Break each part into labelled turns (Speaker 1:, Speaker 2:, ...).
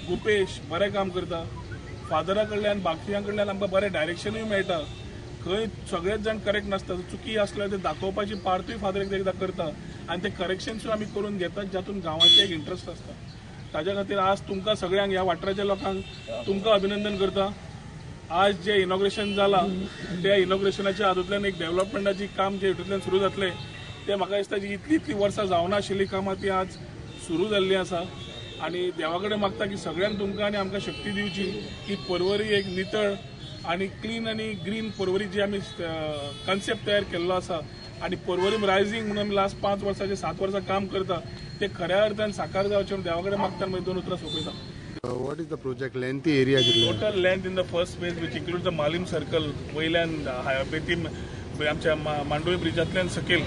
Speaker 1: गुपेश बरें काम करता, फादरा कडल्यान बाकीयां कडल्यान आमकां बरें डायरेक्शनूय मेळटा. खंय सगळेच जाण करेक्ट नासता, चुकी आसल्यार ते दाखोवपाची पार्टूय फादर एकदां करता आनी ते करेक्शन्सूय आमी करून घेतात, जातून गांवाचें एक इंट्रस्ट आसता. ताज्या खातीर आज तुमकां सगळ्यांक ह्या वाठाराच्या लोकांक तुमकां अभिनंदन करता. आज जे इनॉग्रेशन जालां त्या इनॉग्रेशनाच्या हातूंतल्यान एक डेव्हलपमेंटाची काम जे हितूंतल्यान सुरू जातलें ते म्हाका दिसता जी इतली वर्सां जावना आशिल्लीं कामां ती आज सुरू जाल्लीं आसा. आनी देवा कडेन मागता की सगळ्यांक तुमकां आनी आमकां शक्ती दिवची की पर्वरी एक नितळ आनी क्लीन आनी ग्रीन पर्वरी जी आमी कन्सेप्ट तयार केल्लो आसा आनी पर्वरी रायझींग म्हणून आमी लास्ट 5 वर्सांचे 7 वर्सां काम करता ते खऱ्या अर्थान साकार जावचें म्हणून देवा कडेन मागता आनी 2 उतरां सोंपयता.
Speaker 2: What is the project length area?
Speaker 1: Total length in the first phase, which includes the Malim Circle, वयल्यान बेतीम आमच्या मांडोळी ब्रिजांतल्यान सकयल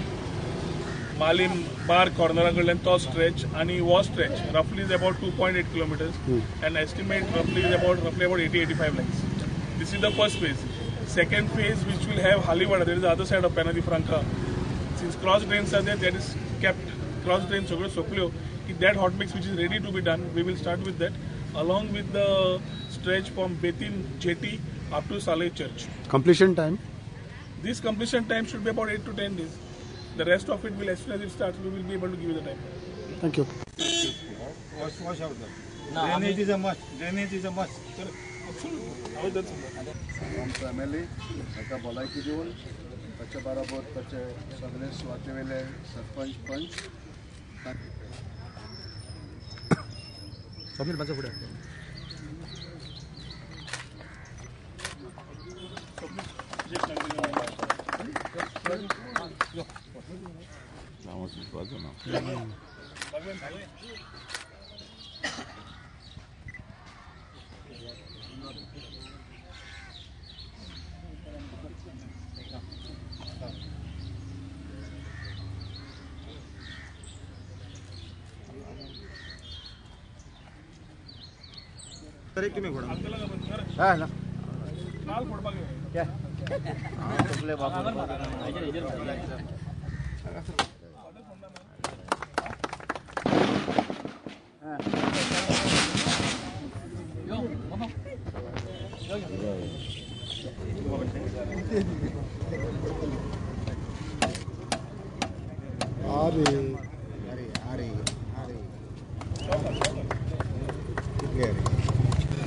Speaker 1: मालिम बार कॉर्नरा कडल्यान तो स्ट्रेच आनी वो स्ट्रेच रफली is about 2.8 kilometers and estimate roughly about 80-85 lakhs. This is the first phase. Second phase, which will have Halivada, there is the other side of Penadi Franca. Since cross drains are there, that is kept. Cross drains सगळ्यो सोंपल्यो. That hot mix which is ready to be done, we will start with that, along with the stretch from Betim Jetty up to Saleh Church.
Speaker 2: Completion time?
Speaker 1: This completion time should be about 8 to 10 days. The rest of it will, as soon as it starts, we will be able to give you the time.
Speaker 2: Thank you.
Speaker 3: Wash out them. Drainage is a must. Drainage is a must.
Speaker 1: Absolutely. How that's
Speaker 4: family एका भलायकी दिवन ताचे बरोबर ताचे सगळे सुवातेवेले सरपंच पंच
Speaker 2: समीर माझा पुढे
Speaker 3: तुम्ही घोडा
Speaker 2: हा ना
Speaker 1: नाल फोडपाक
Speaker 3: क्या आपले बाबू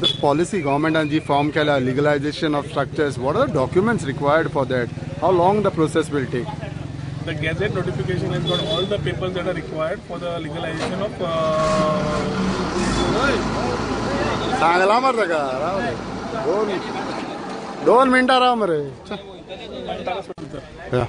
Speaker 2: The policy government and the form kala legalization of structures. What are the documents required for that? How long the process will take?
Speaker 1: The Gazette notification has got all the papers that are required for the legalization of.
Speaker 2: Sangla मर का दोन मिनटं राहा मरे. Yeah.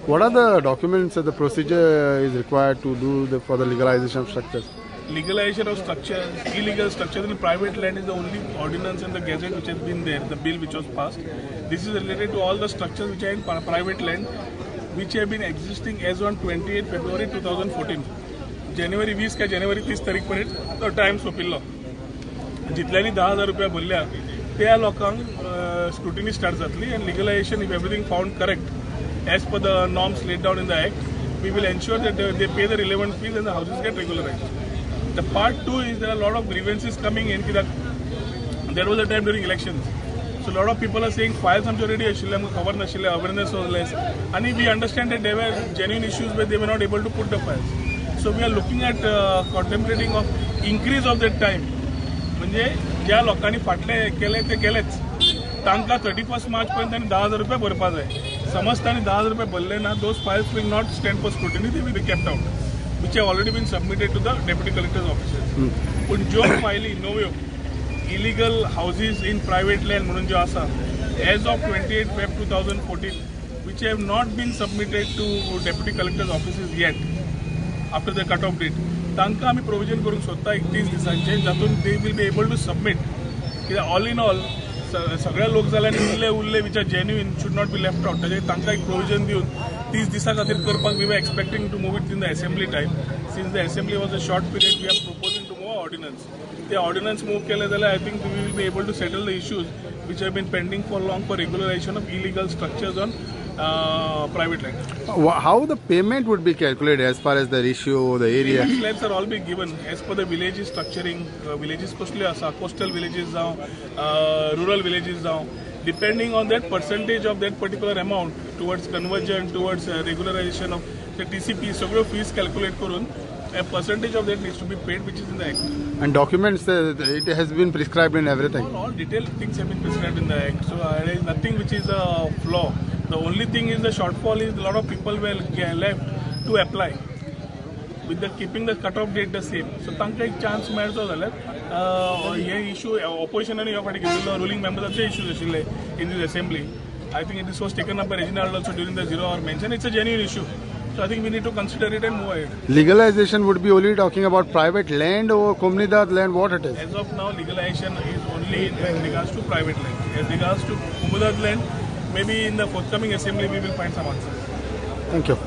Speaker 2: What are the documents that the procedure is required to do for the legalization of structures?
Speaker 1: Legalization of structures, illegal structures in private land is the only ordinance in the Gazette which has been there, the bill which was passed. This is related to all the structures which are in private land, which have been existing as on 28 February 2014. January 20 का January 30 तारीख पर्यंत तो time सोंपिल्लो. जितल्यांनी 10,000 रुपया भरल्या त्या लोकांक scrutiny start जातली and legalization, if everything found correct as per the norms laid down in the act, we will ensure that they pay the relevant fees and the houses get regularized. The part 2 is there are a lot of grievances coming in. There was a time during elections. So a lot of people are saying files are already awareness was less. And we understand that there were genuine issues where they were not able to put the files. So we are looking at contemplating of increase of that time. म्हणजे ज्या लोकांनी फाटले केले ते केलेच तांकां 31 मार्च पर्यंत 10,000 रुपया भरपा जाय. समज तांणी 10,000 रुपया भरले ना, those files will not stand for scrutiny, they will be kept out, which have already been submitted to the deputy collector's offices. पण ज्यो फायली नव्यो illegal houses in private land म्हणून ज्यो आसा as of 28 Feb 2014, which have not been submitted to deputy collector's offices yet after the cut-off date, तांकां आमी provision करूंक सोदता 31 दिसांचे, जातून they will be able to submit. कित्याक ऑल इन ऑल सगळ्या लोक जाल्यार उरले which are genuine should not be left out. ताजेर तांकां एक प्रोविजन दिवन 30 दिसां खातीर करपाक we were expecting to move it in the assembly time. Since the assembly was a short period, we are proposing to move ordinance. ते ordinance move केले जाल्यार I think we will be able to settle the issues which have been pending for long for regularization of illegal structures on private land.
Speaker 2: How the payment would be calculated as far as the ratio, the area?
Speaker 1: Payment slabs are all being given as per the village structuring. Villages coastal villages down, rural villages down. Depending on that percentage of that particular amount towards conversion, towards regularization of the TCP, so fees calculate korun. A percentage of that needs to be paid, which is in the act.
Speaker 2: And documents, it has been prescribed in everything.
Speaker 1: All detailed things have been prescribed in the act. So there is nothing which is a flaw. The only thing is the shortfall is a lot of people were left to apply with the keeping the cut-off date the same. So तांकां एक chance मेळचो जाल्यार हे issue opposition and ruling members of the issues आशिल्ले in the assembly. I think this was taken up by Reginald also during the 0 hour mention. It's a genuine issue. So I think we need to consider it and move ahead.
Speaker 2: Legalization would be only talking about private land or Comunidad land, what it is?
Speaker 1: As of now, legalization is only in regards to private land. As regards to Comunidad land, maybe in the forthcoming assembly we will find some answers.
Speaker 2: Thank you.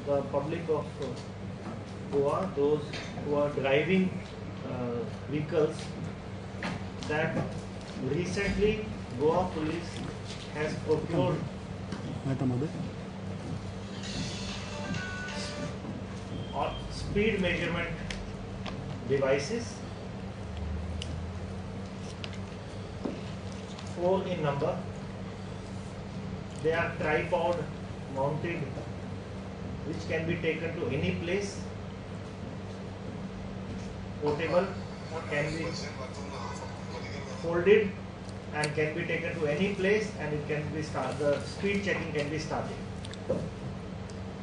Speaker 5: The public of Goa, those who are driving vehicles, that recently Goa police has procured speed measurement devices, 4 in number. They are tripod mounted, which can be taken to any place, portable, can be folded and can be taken to any place, and it can be the speed checking can be started.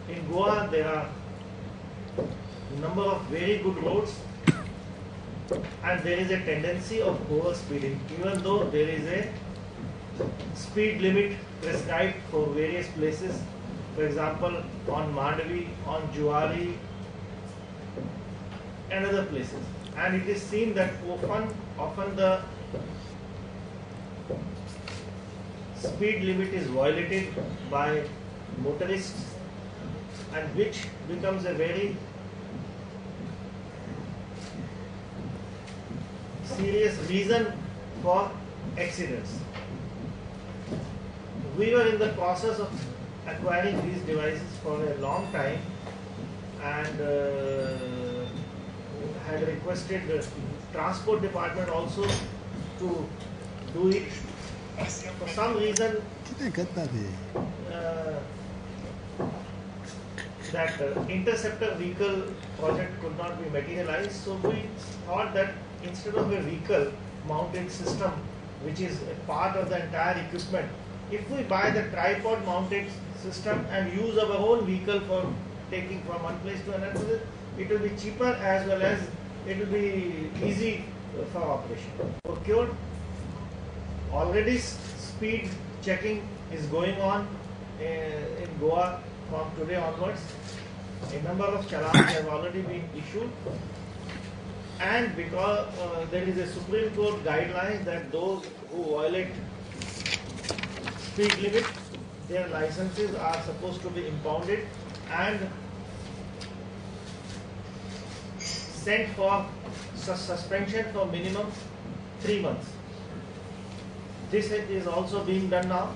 Speaker 5: In Goa there are a number of very good roads, and there is a tendency of over speeding, even though there is a speed limit prescribed for various places. For example, on Mandavi, on Juari, and other places. And it is seen that often the speed limit is violated by motorists, and which becomes a very serious reason for accidents. We were in the process of acquiring these devices for a long time, and had requested the transport department also to do it. For some reason, that interceptor vehicle project could not be materialized, so we thought that instead of a vehicle mounted system, which is a part of the entire equipment, if we buy the tripod mounted system and use our own vehicle for taking from one place to another, it will be cheaper as well as it will be easy for operation. Procured. Already speed checking is going on in Goa from today onwards. A number of challans have already been issued, and because there is a Supreme Court guideline that those who violate speed limit, their licenses are supposed to be impounded and sent for suspension for minimum 3 months. This is also being done now.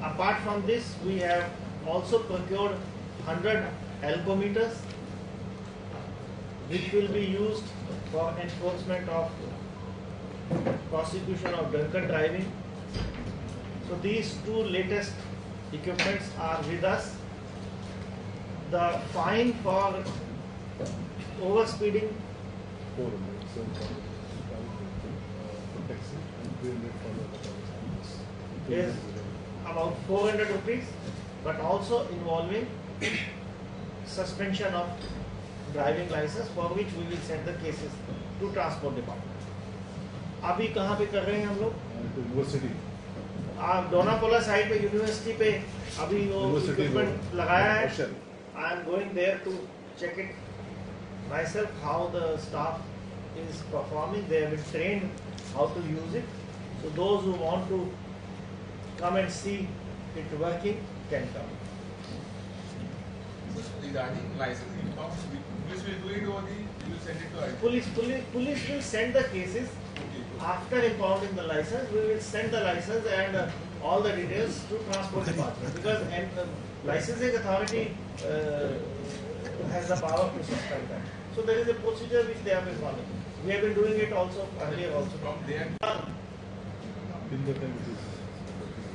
Speaker 5: Apart from this, we have also procured 100 alcometers, which will be used for enforcement of prosecution of drunken driving. So these two latest equipments are with us. The fine for overspeeding is about 400 rupees, but also involving suspension of driving license, for which we will send the cases to transport department. अभी कहाँ पे कर रहे हैं हम लोग? University. आप Dona Paula side पे यूनिवर्सिटी पे अभी वो इक्विपमेंट लगाया है. I am going there to check it myself, how the staff is performing. They have been trained how to use it. So those who want to come and see it working can come.
Speaker 6: Regarding licensing forms, police will do it or you will send it to IT?
Speaker 5: Police will send the cases.
Speaker 6: Okay.
Speaker 5: after impounding the license, we will send the license and all the details to transport department, because licensing authority has the power to suspend that. So there is a procedure which they have been following. We have been doing it also earlier also.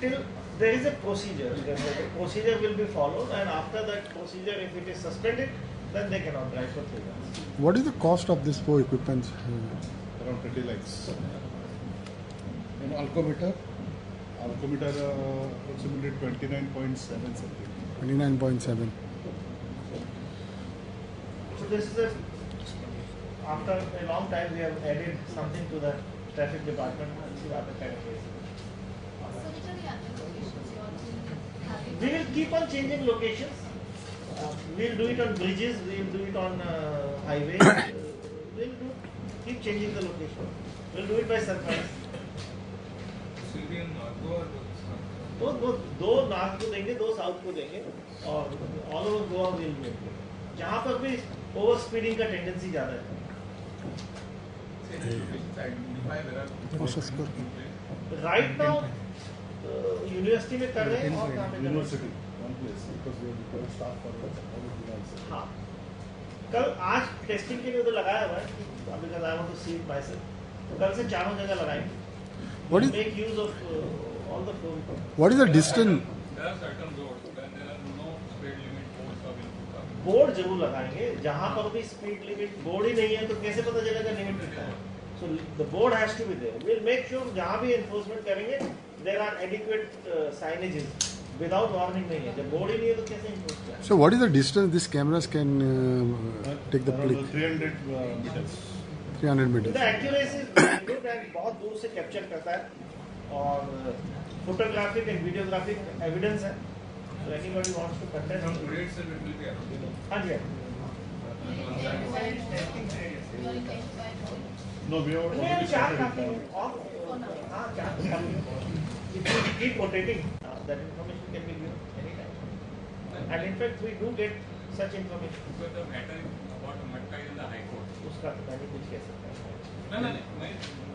Speaker 5: Till there is a procedure. The procedure will be followed, and after that procedure, if it is suspended, then they cannot drive for 3 months.
Speaker 2: What is the cost of this four equipments?
Speaker 4: Around 20 lakhs. Alcometer approximately 29.7 something.
Speaker 2: 29.7.
Speaker 5: So this is after a long time we have added something to the traffic department. We will keep on changing locations. We will do it on bridges. We will do it on highways. We will keep changing the location. We will do it by surprise. both दो north को देंगे, दो south को देंगे, और all over Goa will be जहाँ पर भी ओवर स्पीडिंग का टेंडेंसी ज़्यादा है. राइट नाउ यूनिवर्सिटी में कर रहे हैं और कहाँ पे यूनिवर्सिटी हाँ कल आज टेस्टिंग के लिए उधर लगाया हुआ है because I want to see it myself. कल से चारों जगह लगाएंगे. Make use of all the flow.
Speaker 2: What is the distance?
Speaker 6: There are certain roads where there are no speed limit boards available.
Speaker 5: Board जरूर लगाएंगे. जहाँ पर भी स्पीड लिमिट बोर्ड ही नहीं है तो कैसे पता चलेगा लिमिट कितना है. So the board has to be there. We'll make sure जहाँ भी enforcement करेंगे there are adequate signages. Without warning नहीं है. जब बोर्ड ही नहीं है तो कैसे enforce करें.
Speaker 2: So what is the distance these cameras can take the clip?
Speaker 4: 300 meters.
Speaker 2: 300 meters.
Speaker 5: The accuracy is very good and बहुत दूर से कैप्चर करता है और फोटोग्राफिक एंड वीडियोग्राफिक एविडेंस है. So anybody wants to contest.
Speaker 6: From today itself it will be
Speaker 5: हाँ जी.
Speaker 4: No, we have
Speaker 5: नहीं
Speaker 4: already
Speaker 5: चार
Speaker 4: started
Speaker 5: काफी
Speaker 4: it.
Speaker 5: और हाँ चार काफी. If you keep rotating, that information can be given anytime. And in fact we do get such information.
Speaker 6: Because the matter about Matka is in the High Court.
Speaker 5: उसका तो मैं नहीं कुछ कह सकता.
Speaker 6: No,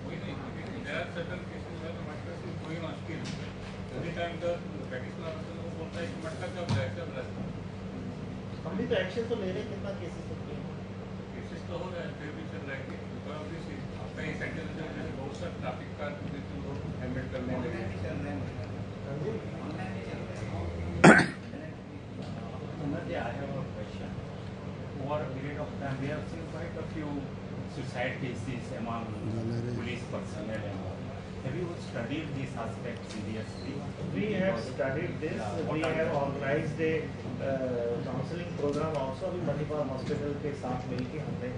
Speaker 6: वही नहीं. There are certain cases where the Matka is going on skill. Every time the practitioner वो बोलता है कि Matka कब जाए.
Speaker 5: हम भी तो एक्शन तो ले रहे हैं. कितना केसेस होते हैं.
Speaker 6: केसेस तो हो रहे हैं फिर भी चल रहा है कि because of this आपका ये सेंटेंस में बहुत सारे ट्रैफिक का हेलमेट करने लगे.
Speaker 7: I have a question. Over a period of time, we have seen quite a few suicide cases among police personnel and all. Have you studied this aspect seriously?
Speaker 5: We have studied this. We have organized a counseling program also. अभी Manipal hospital के साथ मिलके हमने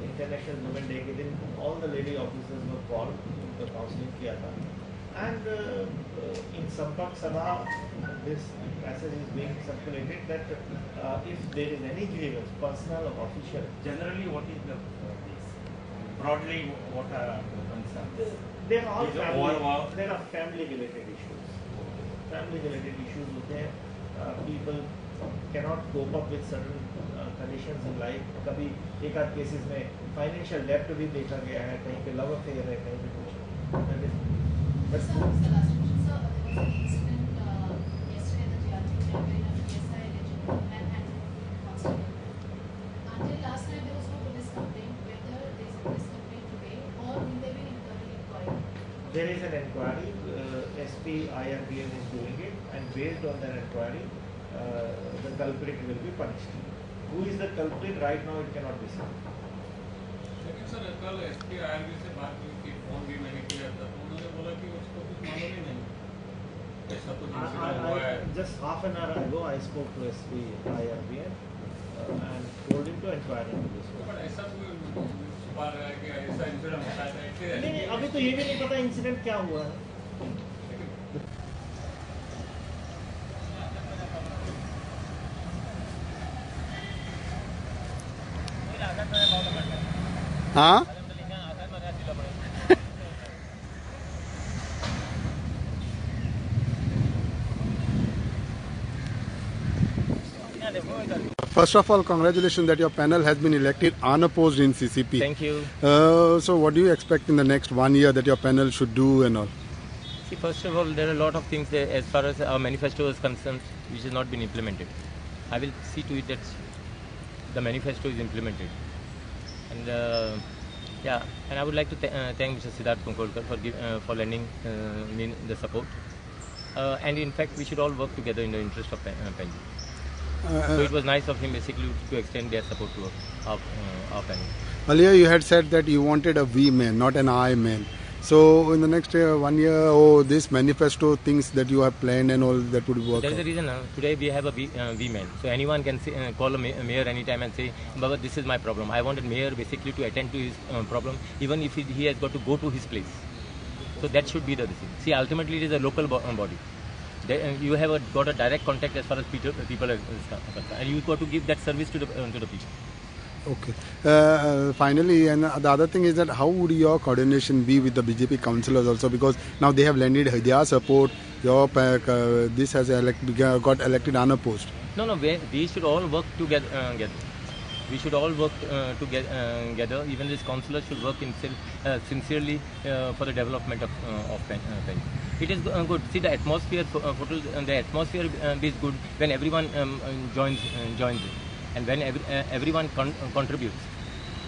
Speaker 5: international women day के दिन all the lady officers were called, उनको counselling किया था. And in Sampak Sabha, this message is being circulated that if there is any grievance, personal or official.
Speaker 7: Generally, what is the broadly what are the concerns?
Speaker 5: There are
Speaker 7: family
Speaker 5: related issues. Family related issues होते हैं. People cannot cope up with certain conditions in life. कभी एक आध cases में financial डेप्ट भी देखा गया है. कहीं पे लव अफेयर है, कहीं पे कुछ.
Speaker 8: Sir, the last question. Sir, there was an incident yesterday at the GRT where a PSI alleged manhandled constable. Until last night, there was no police complaint. Whether there is a police complaint today or will there be an inquiry?
Speaker 5: There is an inquiry. SP IRBN is doing it, and based on that inquiry, the culprit will be punished. Who is the culprit right now? It cannot be said.
Speaker 6: लेकिन sir कल SP IRB से बात हुई थी, phone भी मैंने किया था, तो उन्होंने बोला कि उसको कुछ मालूम ही नहीं. ऐसा कुछ इंसिडेंट हुआ है.
Speaker 5: Just half an hour ago, I spoke to SP IRBN and told him to inquire into this.
Speaker 6: But ऐसा कोई छुपा रहा है कि ऐसा इंसिडेंट होता है.
Speaker 5: नहीं, अभी तो ये भी नहीं पता इंसिडेंट क्या हुआ है.
Speaker 2: हाँ First of all, congratulations that your panel has been elected unopposed in CCP.
Speaker 9: Thank you.
Speaker 2: So what do you expect in the next 1 year that your panel should do and all?
Speaker 9: See, first of all, there are a lot of things that, as far as our manifesto is concerned, which has not been implemented. I will see to it that the manifesto is implemented. And and I would like to thank Mr. Goenkar for lending me the support. And in fact, we should all work together in the interest of Penji. So it was nice of him basically to extend their support to our panel.
Speaker 2: Earlier you had said that you wanted a V man, not an I man. So in the next 1 year, this manifesto things that you have planned and all that would work.
Speaker 9: There is a reason. Today we have a V man. So anyone can call a mayor anytime and say, Baba, this is my problem. I wanted mayor basically to attend to his problem, even if he has got to go to his place. So that should be the decision. See, ultimately it is a local body. You have got a direct contact as far as people are concerned, and you got to give that service to the people.
Speaker 2: Okay. Finally, and the other thing is that how would your coordination be with the BJP councillors also, because now they have lended their support. Your this has got elected unopposed.
Speaker 9: No, we should all work together. We should all work together. Even these councillors should work sincerely for the development of Penji. It is good. See, the atmosphere is good when everyone joins it, and when everyone contributes.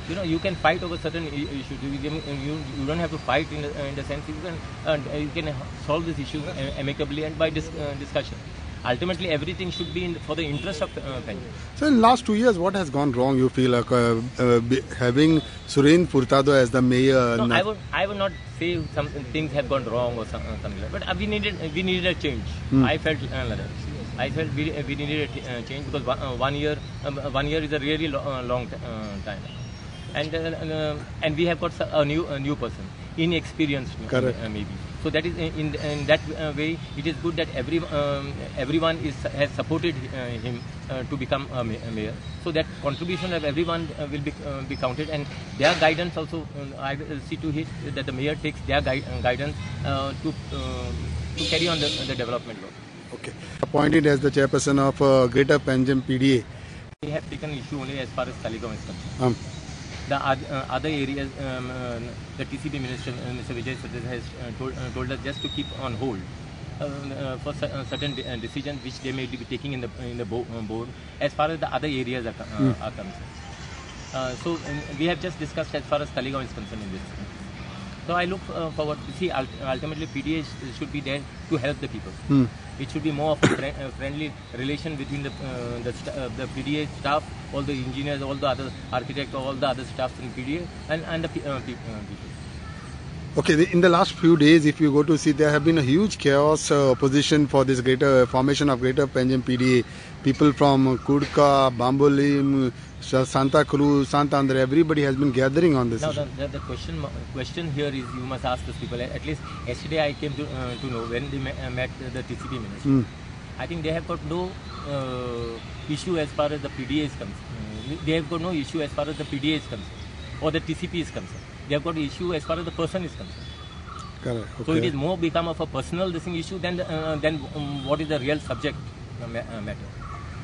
Speaker 9: You know, you can fight over certain issues. You don't have to fight in the sense you can solve this issue amicably and by discussion. Ultimately, everything should be for the interest of Penji.
Speaker 2: So, in last 2 years, what has gone wrong? You feel like having Suren Furtado as the mayor?
Speaker 9: No, I would not say some things have gone wrong or something like that. But we needed a change. I felt like that. I felt we needed a change because 1 year is a really long time, and we have got a new person, inexperienced maybe. So that is in that way, it is good that everyone has supported him to become a mayor. So that contribution of everyone will be counted, and their guidance also. I will see to it that the mayor takes their guidance to carry on the development work.
Speaker 2: Okay. Appointed as the chairperson of Greater Panjim PDA.
Speaker 9: We have taken issue only as far as Talegaon is concerned. The other areas, the TCP minister, Mr. Vijay Sadhar, has told us just to keep on hold for certain decisions which they may be taking in the board as far as the other areas are concerned. So we have just discussed as far as Talegaon is concerned in this. So I look forward to see ultimately PDA should be there to help the people. It should be more of a friendly relation between the PDA staff, all the engineers, all the other architects, all the other staffs in PDA and the people.
Speaker 2: Okay, in the last few days, if you go to see, there have been a huge chaos opposition for this formation of Greater Panjim PDA. People from Goenkar, Bambolim, Santa Cruz, Santander, everybody has been gathering on this.
Speaker 9: Now, the question here is, you must ask those people. At least yesterday I came to know when they met the TCP minister. I think they have got no issue as far as the PDA is concerned. They have got no issue as far as the PDA is concerned or the TCP is concerned. They have got issue as far as the person is concerned.
Speaker 2: Correct. Okay.
Speaker 9: So it is more become of a personal issue than what is the real subject matter.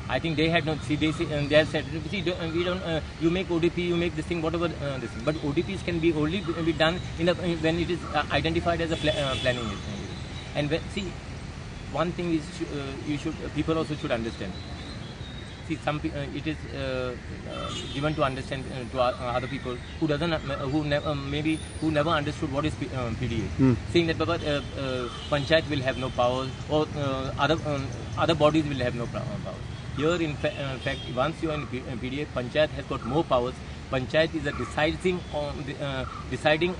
Speaker 9: I think they had not. See, they have said, see, we don't. You make ODP, you make this thing, whatever this thing. But ODPs can be only be done when it is identified as a planning. And see, one thing is people also should understand. See, it is given to understand to other people who never understood what is PDA. Saying that Panchayat will have no powers or other bodies will have no powers. Here, in fact, once you are in PDA, Panchayat has got more powers. Panchayat is a deciding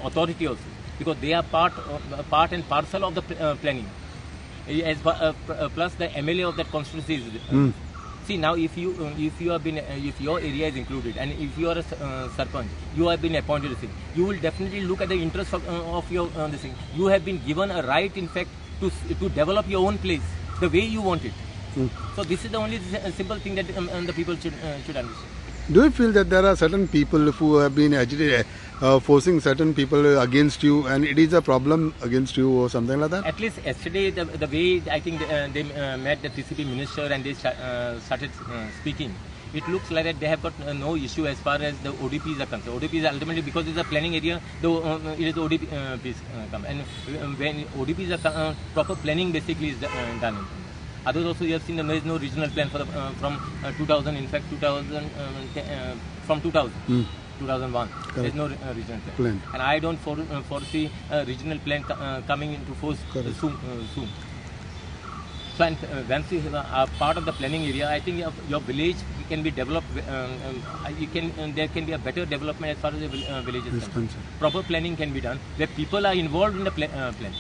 Speaker 9: authority also, because they are part and parcel of the planning. Plus, the MLA of that constituency is. See, now if your area is included and if you are a sarpanch, you have been appointed a thing, you will definitely look at the interest of your this thing. You have been given a right, in fact, to develop your own place the way you want it. So this is the only simple thing that the people should understand.
Speaker 2: Do you feel that there are certain people who have been agitated, forcing certain people against you, and it is a problem against you or something like that?
Speaker 9: At least yesterday, the way I think they met the TCP minister and they started speaking, it looks like that they have got no issue as far as the ODPs are concerned. ODPs ultimately, because it's a planning area, it is ODPs come. And when ODPs are proper planning basically is done. Others also you have seen that there is no regional plan for the, from 2000, in fact 2000, from 2000. 2001.
Speaker 2: Correct.
Speaker 9: There is no regional plan. And I don't foresee a regional plan coming into force soon. So, and once you are part of the planning area, I think your village can be developed. There can be a better development as far as the village is concerned. Proper planning can be done where people are involved in the plan.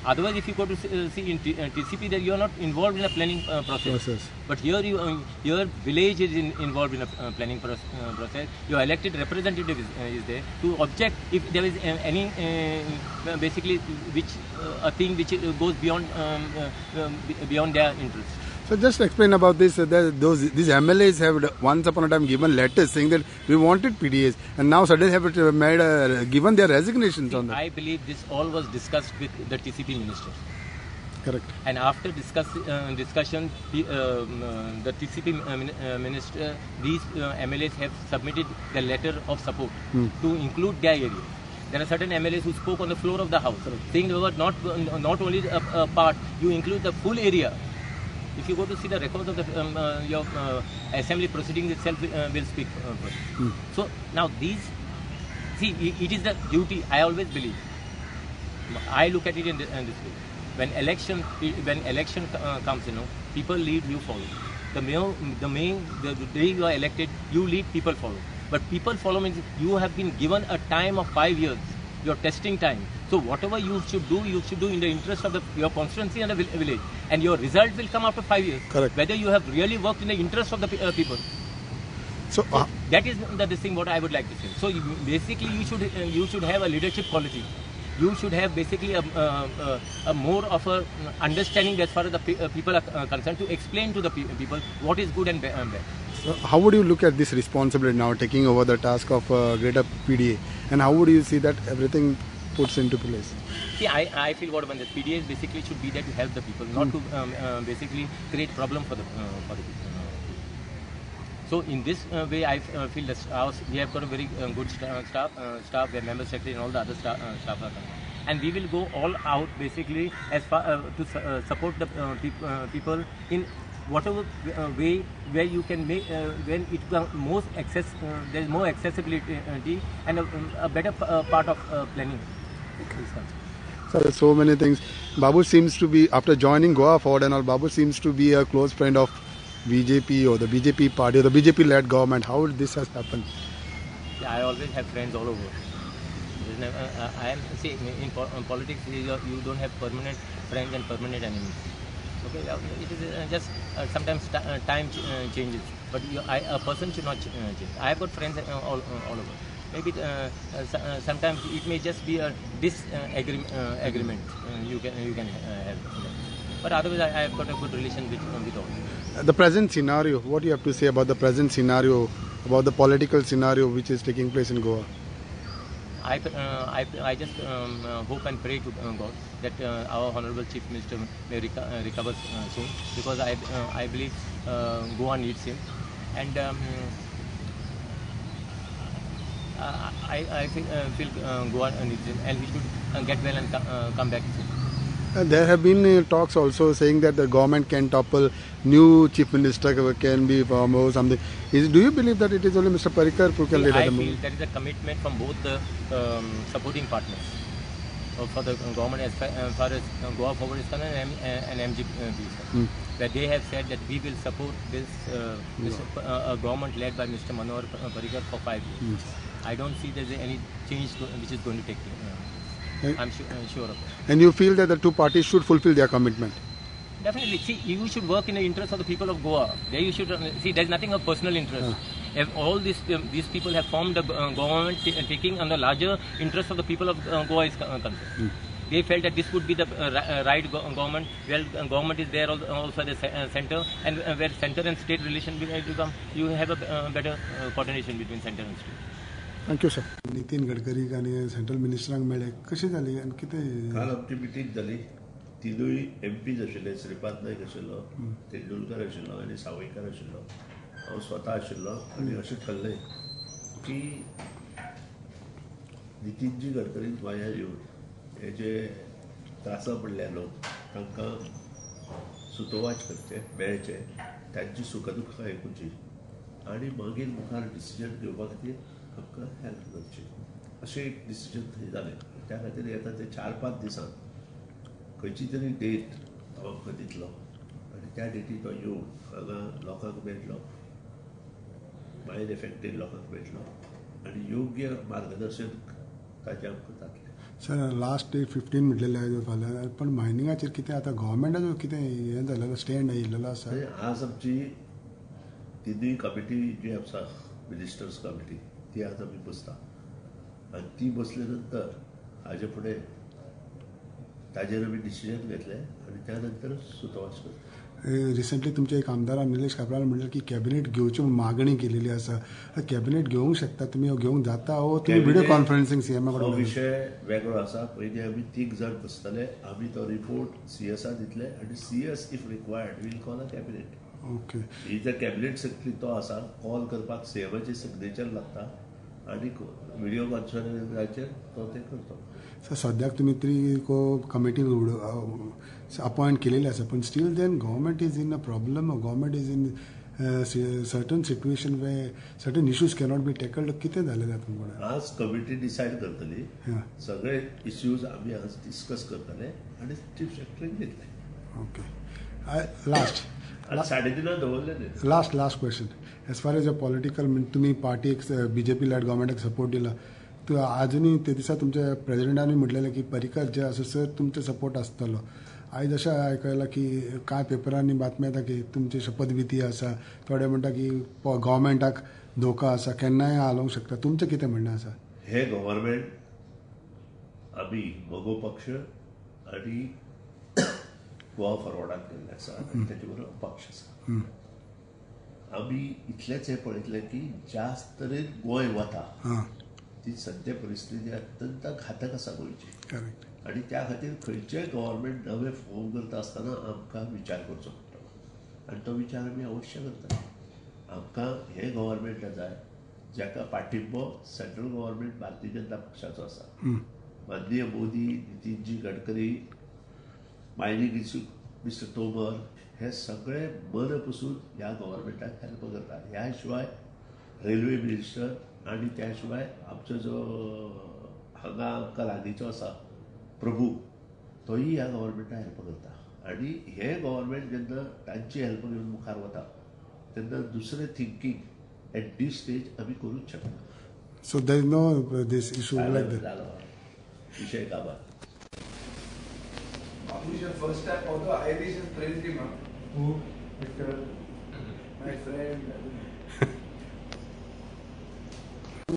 Speaker 9: Otherwise, if you go to see in TCP, that you are not involved in a planning process. But here, your village is involved in a planning process. Your elected representative is there to object if there is any basically a thing which goes beyond their interest.
Speaker 2: So just explain about this. These MLAs have once upon a time given letters saying that we wanted PDAs, and now suddenly have given their resignations on that.
Speaker 9: I believe this all was discussed with the TCP minister.
Speaker 2: Correct.
Speaker 9: And after discussion, the TCP minister, these MLAs have submitted the letter of support to include their area. There are certain MLAs who spoke on the floor of the house, saying they were not only a part, you include the full area. If you go to see the records of the your assembly proceedings itself will speak for it. So now these, see, it is the duty. I always believe. I look at it in this way. When election comes, people lead, you follow. The day you are elected, you lead, people follow. But people follow means you have been given a time of 5 years, your testing time. So whatever you should do in the interest of your constituency and the village. And your result will come after 5 years.
Speaker 2: Correct.
Speaker 9: Whether you have really worked in the interest of the people.
Speaker 2: So
Speaker 9: that is the thing what I would like to say. So basically you should have a leadership quality. You should have basically a more of a understanding as far as the people are concerned to explain to the people what is good and bad.
Speaker 2: So how would you look at this responsibility now, taking over the task of greater PDA, and how would you see that everything puts into place?
Speaker 9: See, I feel what the PDAs basically should be there to help the people, not to basically create problem for the people. So in this way, I feel that we have got a very good staff, where member secretary and all the other staff are coming. And we will go all out basically as far to support the people in whatever way where you can make when it becomes most there is more accessibility and a better part of planning.
Speaker 2: So there's so many things. Babu seems to be, after joining Goa Forward and all, Babu seems to be a close friend of BJP or the BJP party or the BJP-led government. How this has happened?
Speaker 9: Yeah, I always have friends all over. I am see in politics you don't have permanent friends and permanent enemies. Okay, it is just sometimes time changes, but a person should not change. I have got friends all over. Maybe sometimes it may just be a disagreement you can have. But otherwise, I have got a good relation with all.
Speaker 2: The present scenario, what do you have to say about the present scenario, about the political scenario which is taking place in Goa?
Speaker 9: I just hope and pray to God that our Honorable Chief Minister may recover soon, because I believe Goa needs him, and I feel Goa needs him, and he should get well and come back soon.
Speaker 2: There have been talks also saying that the government can topple, new chief minister can be formed or something. Do you believe that it is only Mr. Parrikar who can lead at the moment?
Speaker 9: I feel there is a commitment from both the supporting partners for the government as far as Goa Forward is concerned and MGP is concerned. Where they have said that we will support this government led by Mr. Manohar Parrikar for 5 years. I don't see there is any change which is going to take place. I'm sure of that.
Speaker 2: And you feel that the two parties should fulfill their commitment?
Speaker 9: Definitely. See, you should work in the interest of the people of Goa. There you should see. There is nothing of personal interest. If all these people have formed a government taking on the larger interest of the people of Goa is concerned. they felt that this would be the right government. Well, government is there also the center, and where center and state relation become, you have a better coordination between center and state.
Speaker 2: Thank you sir. Nitin Gadkari आणि central मिनिस्टरांक मेळ्ळे कशी जाली आनी कितें
Speaker 10: काल आमची meeting जाली. तिनूय MPs आशिल्ले. श्रीपाद नायक आशिल्लो, तेंडुलकर आशिल्लो आनी सावयकर आशिल्लो. हांव स्वता आशिल्लो आनी अशें ठरलें की नितीनजी गडकरी गोंया येवन हे जे त्रासा पडल्या लोक तांकां सुतोवाच करचे मेळचे, तांची सुखदुखां आयकुची आनी मागीर मुखार डिसिजन घेवपा खातीर आमकां हेल्प करची अशें एक डिसिजन थंय जालें. त्या खातीर येता ते 4-5 दिसान खंयची तरी डेट तो आमकां दितलो आनी त्या डेटी तो येवन हांगा लोकांक मेळटलो, मायन एफेक्टेड लोकांक मेळटलो आनी योग्य मार्गदर्शन ताचें आमकां जातलें.
Speaker 2: सर लास्ट डेट 15 म्हटलेलें फाल्यां, पण मायनिंगाचेर कितें आतां गव्हर्मेंटाचो कितें हें जालेलो स्टँड आयिल्लो आसा?
Speaker 10: आज आमची तिनूय कमिटी जी आसा मिनिस्टर्स कमिटी ती आज आमी बसता आनी ती बसले नंतर हाजे फुडें ताजेर आमी डिसिजन घेतलें आनी त्या नंतर सुतोवाच करता.
Speaker 2: रिसेंटली तुमचे एक आमदारान निलेश काब्राल म्हणलें की कॅबिनेट घेवची मागणी केलेली आसा. कॅबिनेट घेवंक शकता तुमी, घेवंक जाता हो तुमी व्हिडिओ कॉन्फरन्सिंग सीएमा
Speaker 10: हो
Speaker 2: कडेन?
Speaker 10: विशय वेगळो आसा. पयलीं आमी 3 जाण बसतले, आमी तो रिपोर्ट CSा दितले आनी CS if required will call a cabinet.
Speaker 2: Okay.
Speaker 10: ही जर कॅबिनेट सेक्रेटरी तो आसा, कॉल करपाक सीएमाचे सिग्नेचर लागता आनी व्हिडिओ कॉन्फरन्साचेर तो ते करतो.
Speaker 2: सर सद्याक तुमी 3 कमिटी अपॉयंट केलेली आसा, पण still then government is in a problem, government is in certain situation where certain issues cannot be tackled. कितें जालेलें तुमकां?
Speaker 10: आज कमिटी डिसायड करतली, सगळे इश्यूज आमी आज डिस्कस करतले आनी चीफ सेक्रेटरीक दितले.
Speaker 2: ओके. लास्ट
Speaker 10: 3:30 दवरले.
Speaker 2: Last question. As far as a political तुमी पार्टीक BJP लॅड गव्हर्मेंटाक सपोर्ट दिला, तो आजुनूय ते दिसा तुमच्या प्रेसिडेंटांनी म्हटलेलें की पर्रीकर जे आसा सर तुमचो सपोर्ट आसतलो. आयज अशें आयकलां की कांय पेपरांनी बातम्या येता की तुमची शपथविधी आसा, थोडे म्हणटा की गव्हर्मेंटाक धोका आसा, केन्नाय हालोवंक शकता. तुमचें कितें म्हणणें आसा?
Speaker 10: हे गव्हर्मेंट आमी मोगो पक्ष आनी गोवा फॉरवर्डाक केल्ले आसा आनी तेचे बरोबर पक्ष आसा. आमी इतलेंच हें पळयतलें की ज्यास्त तरेन गोंय वता ती सद्य परिस्थिती अत्यंत घातक आसा गोंयची आनी त्या खातीर खंयचेय गव्हर्मेंट नवे फॉर्म करता आसतना आमकां विचार करचो पडटलो आनी तो विचार आमी अवश्य करतले. आमकां हे गव्हर्मेंट जाय जाका पाठिंबो सेंट्रल गव्हर्मेंट भारतीय जनता पक्षाचो आसा. माननीय मोदी, नितीनजी गडकरी, मायनिंग मिस्टर तोमर हे सगळे मन पसून ह्या गव्हर्मेंटाक हेल्प करता. ह्या शिवाय रेल्वे मिनिस्टर आनी त्या शिवाय आमचो जो हांगा आमकां लागींचो आसा प्रभू, तोय ह्या गव्हर्मेंटाक हेल्प करता आनी हे गव्हर्मेंट जेन्ना तांची हेल्प घेवन मुखार वता तेन्ना दुसरें थिंकींग एट दीस स्टेज आमी करूंक शकना.
Speaker 2: So there is no this issue like that.
Speaker 10: विषय काबार.
Speaker 11: First time, although Irish has praised him, who, Victor, my friend.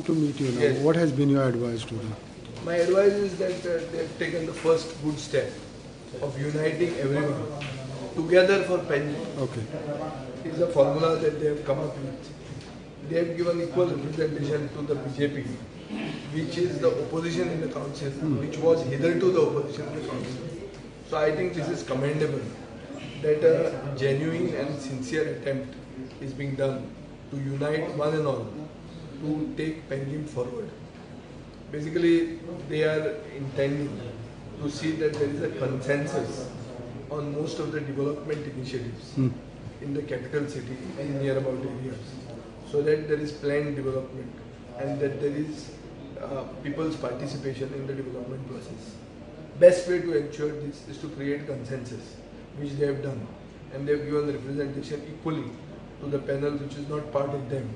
Speaker 2: To meet you now,
Speaker 11: Yes.
Speaker 2: what has been your advice to them?
Speaker 11: My advice is that they have taken the first good step of uniting everyone together for Penny.
Speaker 2: Okay.
Speaker 11: It's a formula that they have come up with. They have given equal representation to the BJP, which is the opposition in the council, which was hitherto the opposition in the council. So I think this is commendable that a genuine and sincere attempt is being done to unite one and all to take Penguin forward. Basically, they are intending to see that there is a consensus on most of the development initiatives in the capital city and near about areas, so that there is planned development and that there is people's participation in the development process. Best way to ensure this is to create consensus, which they have done, and they have given representation equally to the panel which is not part of them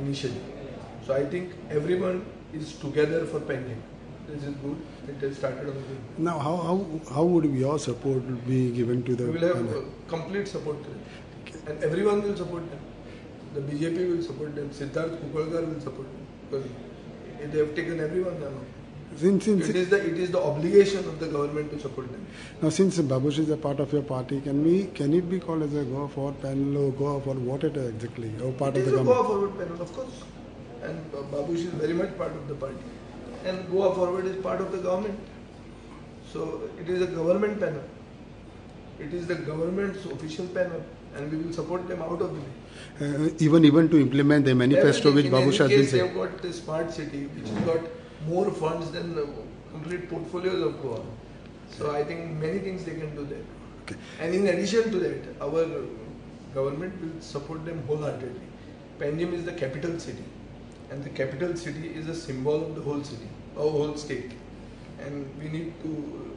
Speaker 11: initially. So I think everyone is together for Penguin. This is good. It has started on the way.
Speaker 2: Now, how would your support be given to the
Speaker 11: We will have
Speaker 2: panel?
Speaker 11: complete support to them, and everyone will support them. The BJP will support them. Siddharth Goenkar will support them because they have taken everyone now. It is the obligation of the government to support them.
Speaker 2: Now, since Babush is a part of your party, can it be called as a Goa Forward panel or Goa for what it is exactly? Or part
Speaker 11: It
Speaker 2: of
Speaker 11: is
Speaker 2: the
Speaker 11: a
Speaker 2: government?
Speaker 11: Goa Forward panel, of course. And Babush is very much part of the party. And Goa Forward is part of the government. So it is a government panel. It is the government's official panel, and we will support them out of the way.
Speaker 2: Even to implement the manifesto which Babush has been
Speaker 11: They've
Speaker 2: saying.
Speaker 11: got the smart city, which has got more funds than the complete portfolios of Goa. So I think many things they can do there.
Speaker 2: Okay.
Speaker 11: And in addition to that, our government will support them wholeheartedly. Panjim is the capital city, and the capital city is a symbol of the whole city, our whole state. And we need to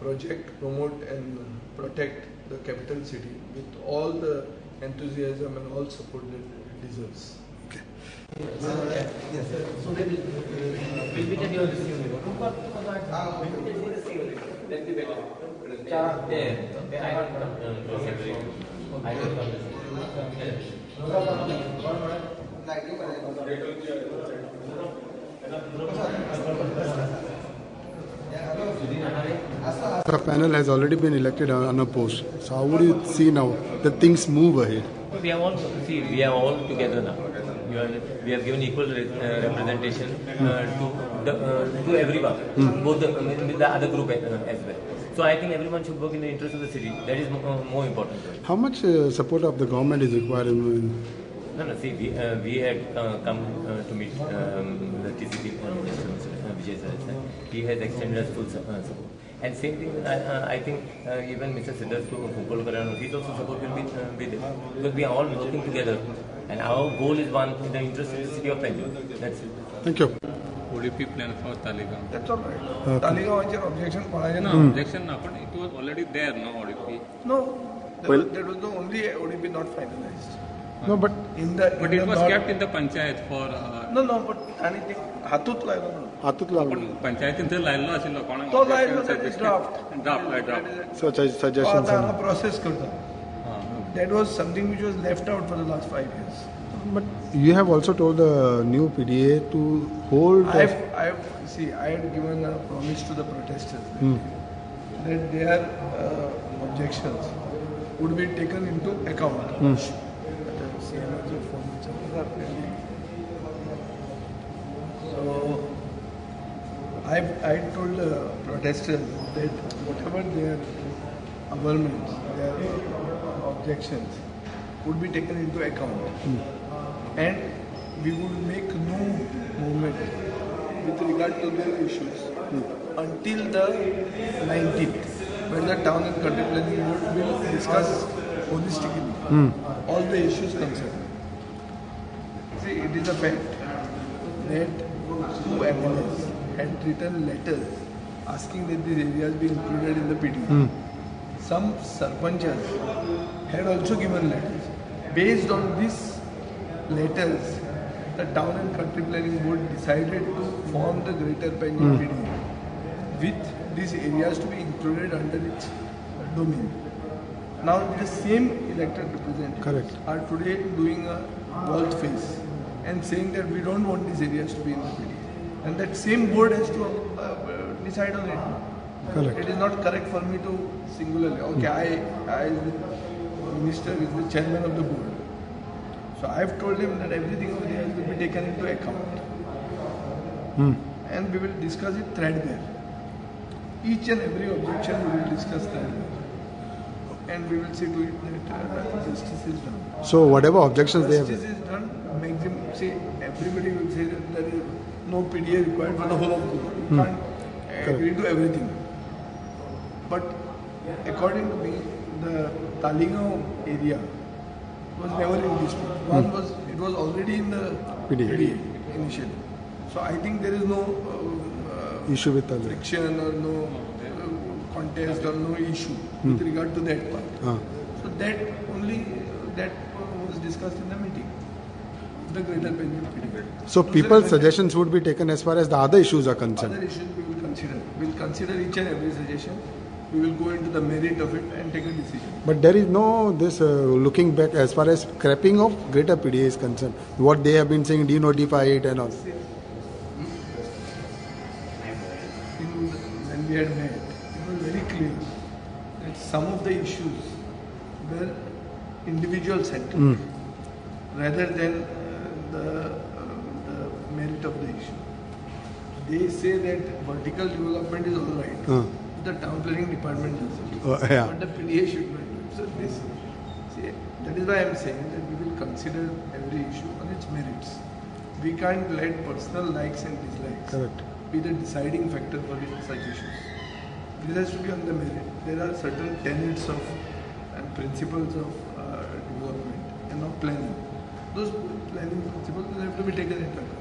Speaker 11: project, promote and protect the capital city with all the enthusiasm and all support that it deserves.
Speaker 2: Okay. The panel has already been elected on a post. So how would you see now that things move ahead?
Speaker 9: We are all together now. We have given equal representation to everyone, both the other group as well. So I think everyone should work in the interest of the city. That is more important.
Speaker 2: How much support of the government is required
Speaker 9: No, see, we had come to meet the TCP Minister, Vijay Sir. He has extended us full support. And same thing, I think even Mr. Siddharth Goenkar, his also support will be there. Because we are all working together. And our goal is one, in the interest of the city of Panjim. That's it.
Speaker 2: Thank you.
Speaker 6: ODP plan for Talegaon.
Speaker 11: That's all right. Talegaon was objection.
Speaker 6: No, objection, but it was already there, no ODP.
Speaker 11: No, that was the only ODP not finalized.
Speaker 2: No, but
Speaker 6: But it was kept in the panchayat for.
Speaker 11: No, but anything हातूत लायलो
Speaker 6: पण पंचायतीन थंय लायल्लो आशिल्लो कोणाक
Speaker 11: तो लायलो that is draft.
Speaker 2: such as suggestions.
Speaker 11: आता process करता. That was something which was left out for the last 5 years.
Speaker 2: But you have also told the new PDA to hold.
Speaker 11: I had given a promise to the protesters that their objections would be taken into account. So I told the protesters that whatever their averments, their objections would be taken into account, and we would make no movement with regard to their issues until the 19th, when the town and country planning board will discuss holistically all the issues concerned. See, it is a fact that 2 MLAs had written letters asking that these areas be included in the PD. Some sarpanchas had also given letters. Based on these letters, the town and country planning board decided to form the Greater Panjim PD with these areas to be included under its domain. Now the same elected representatives are today doing a volte-face and saying that we don't want these areas to be in the PD. And that same board has to decide on it.
Speaker 2: Correct.
Speaker 11: It is not correct for me to singularly, okay, I as the minister, is the chairman of the board. So I have told him that everything over there will be taken into account. And we will discuss it threadbare. Each and every objection we will discuss threadbare. And we will see to it that justice is done.
Speaker 2: So whatever objections they have.
Speaker 11: Justice is done, maximum, see, everybody will say that there is no PDA required for the whole of Goa. You can't agree to everything. But according to me, the Talegaon area was never in dispute. One was, it was already in the PDA initially. So I think there is no
Speaker 2: issue with Talegaon.
Speaker 11: friction or no contest or no issue with regard to that part. So that was discussed in the meeting. The Greater Panjim PD.
Speaker 2: So people's suggestions would be taken as far as the other issues are concerned.
Speaker 11: Other issues we will consider. We will consider each and every suggestion. We will go into the merit of it and take a decision.
Speaker 2: But there is no looking back as far as scrapping of Greater PDA is concerned. What they have been saying, denotify it and all.
Speaker 11: we had met, it was very clear that some of the issues were individual centric rather than the merit of the issue. They say that vertical development is all right. The town planning department does it. But the PDA should not do it. So this, see, that is why I am saying that we will consider every issue on its merits. We can't let personal likes and dislikes be the deciding factor for such issues. This has to be on the merit. There are certain tenets of and principles of development and of planning. Those planning principles will have to be taken into account.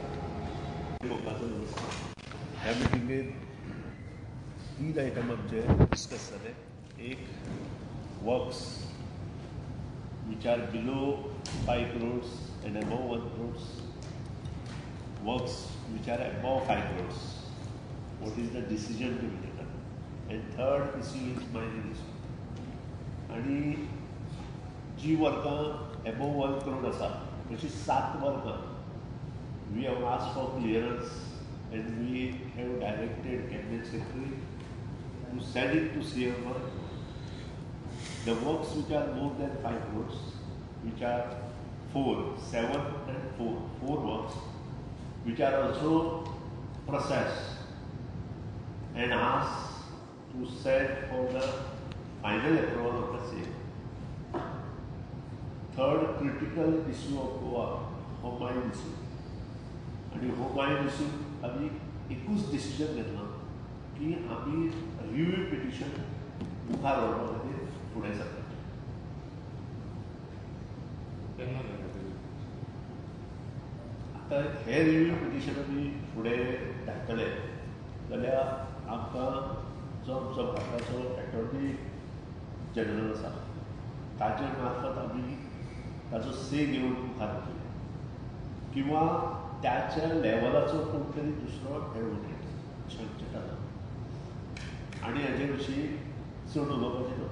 Speaker 10: ह्या मिटिंगेत 3 item आमचे discuss जाले. एक works which are below 5 crores and above 1 crores, works which are above 5 crores, what is the decision to be taken, and third issue is mining issue. आणि जी वर्कां above 1 crore आसा अशी 7 वर्कां we have asked for clearance and we have directed Cabinet Secretary to send it to CM work. The works which are more than 5 crores, which are 4, 7 and 4 works, which are also processed and asked to send for the final approval of the same. Third critical issue of Goa, home mine issue. आणि हो मायन issue आम्ही एकूच decision घेतला की आम्ही review petition मुखार व्हरपा खातीर फुडें सरता. आतां हे रिव्यू पिटिशन आमी फुडें धाडटले जाल्यार आमकां जो आमचो भारताचो एटॉर्नी जनरल आसा ताचे मार्फत आमी ताचो से घेवन मुखार वतले किंवा त्याच्या लेवलाचो कोण तरी दुसरो एडवोकेट सांगचें थारा आनी हाजे विशीं चड उलोवपाचें ना.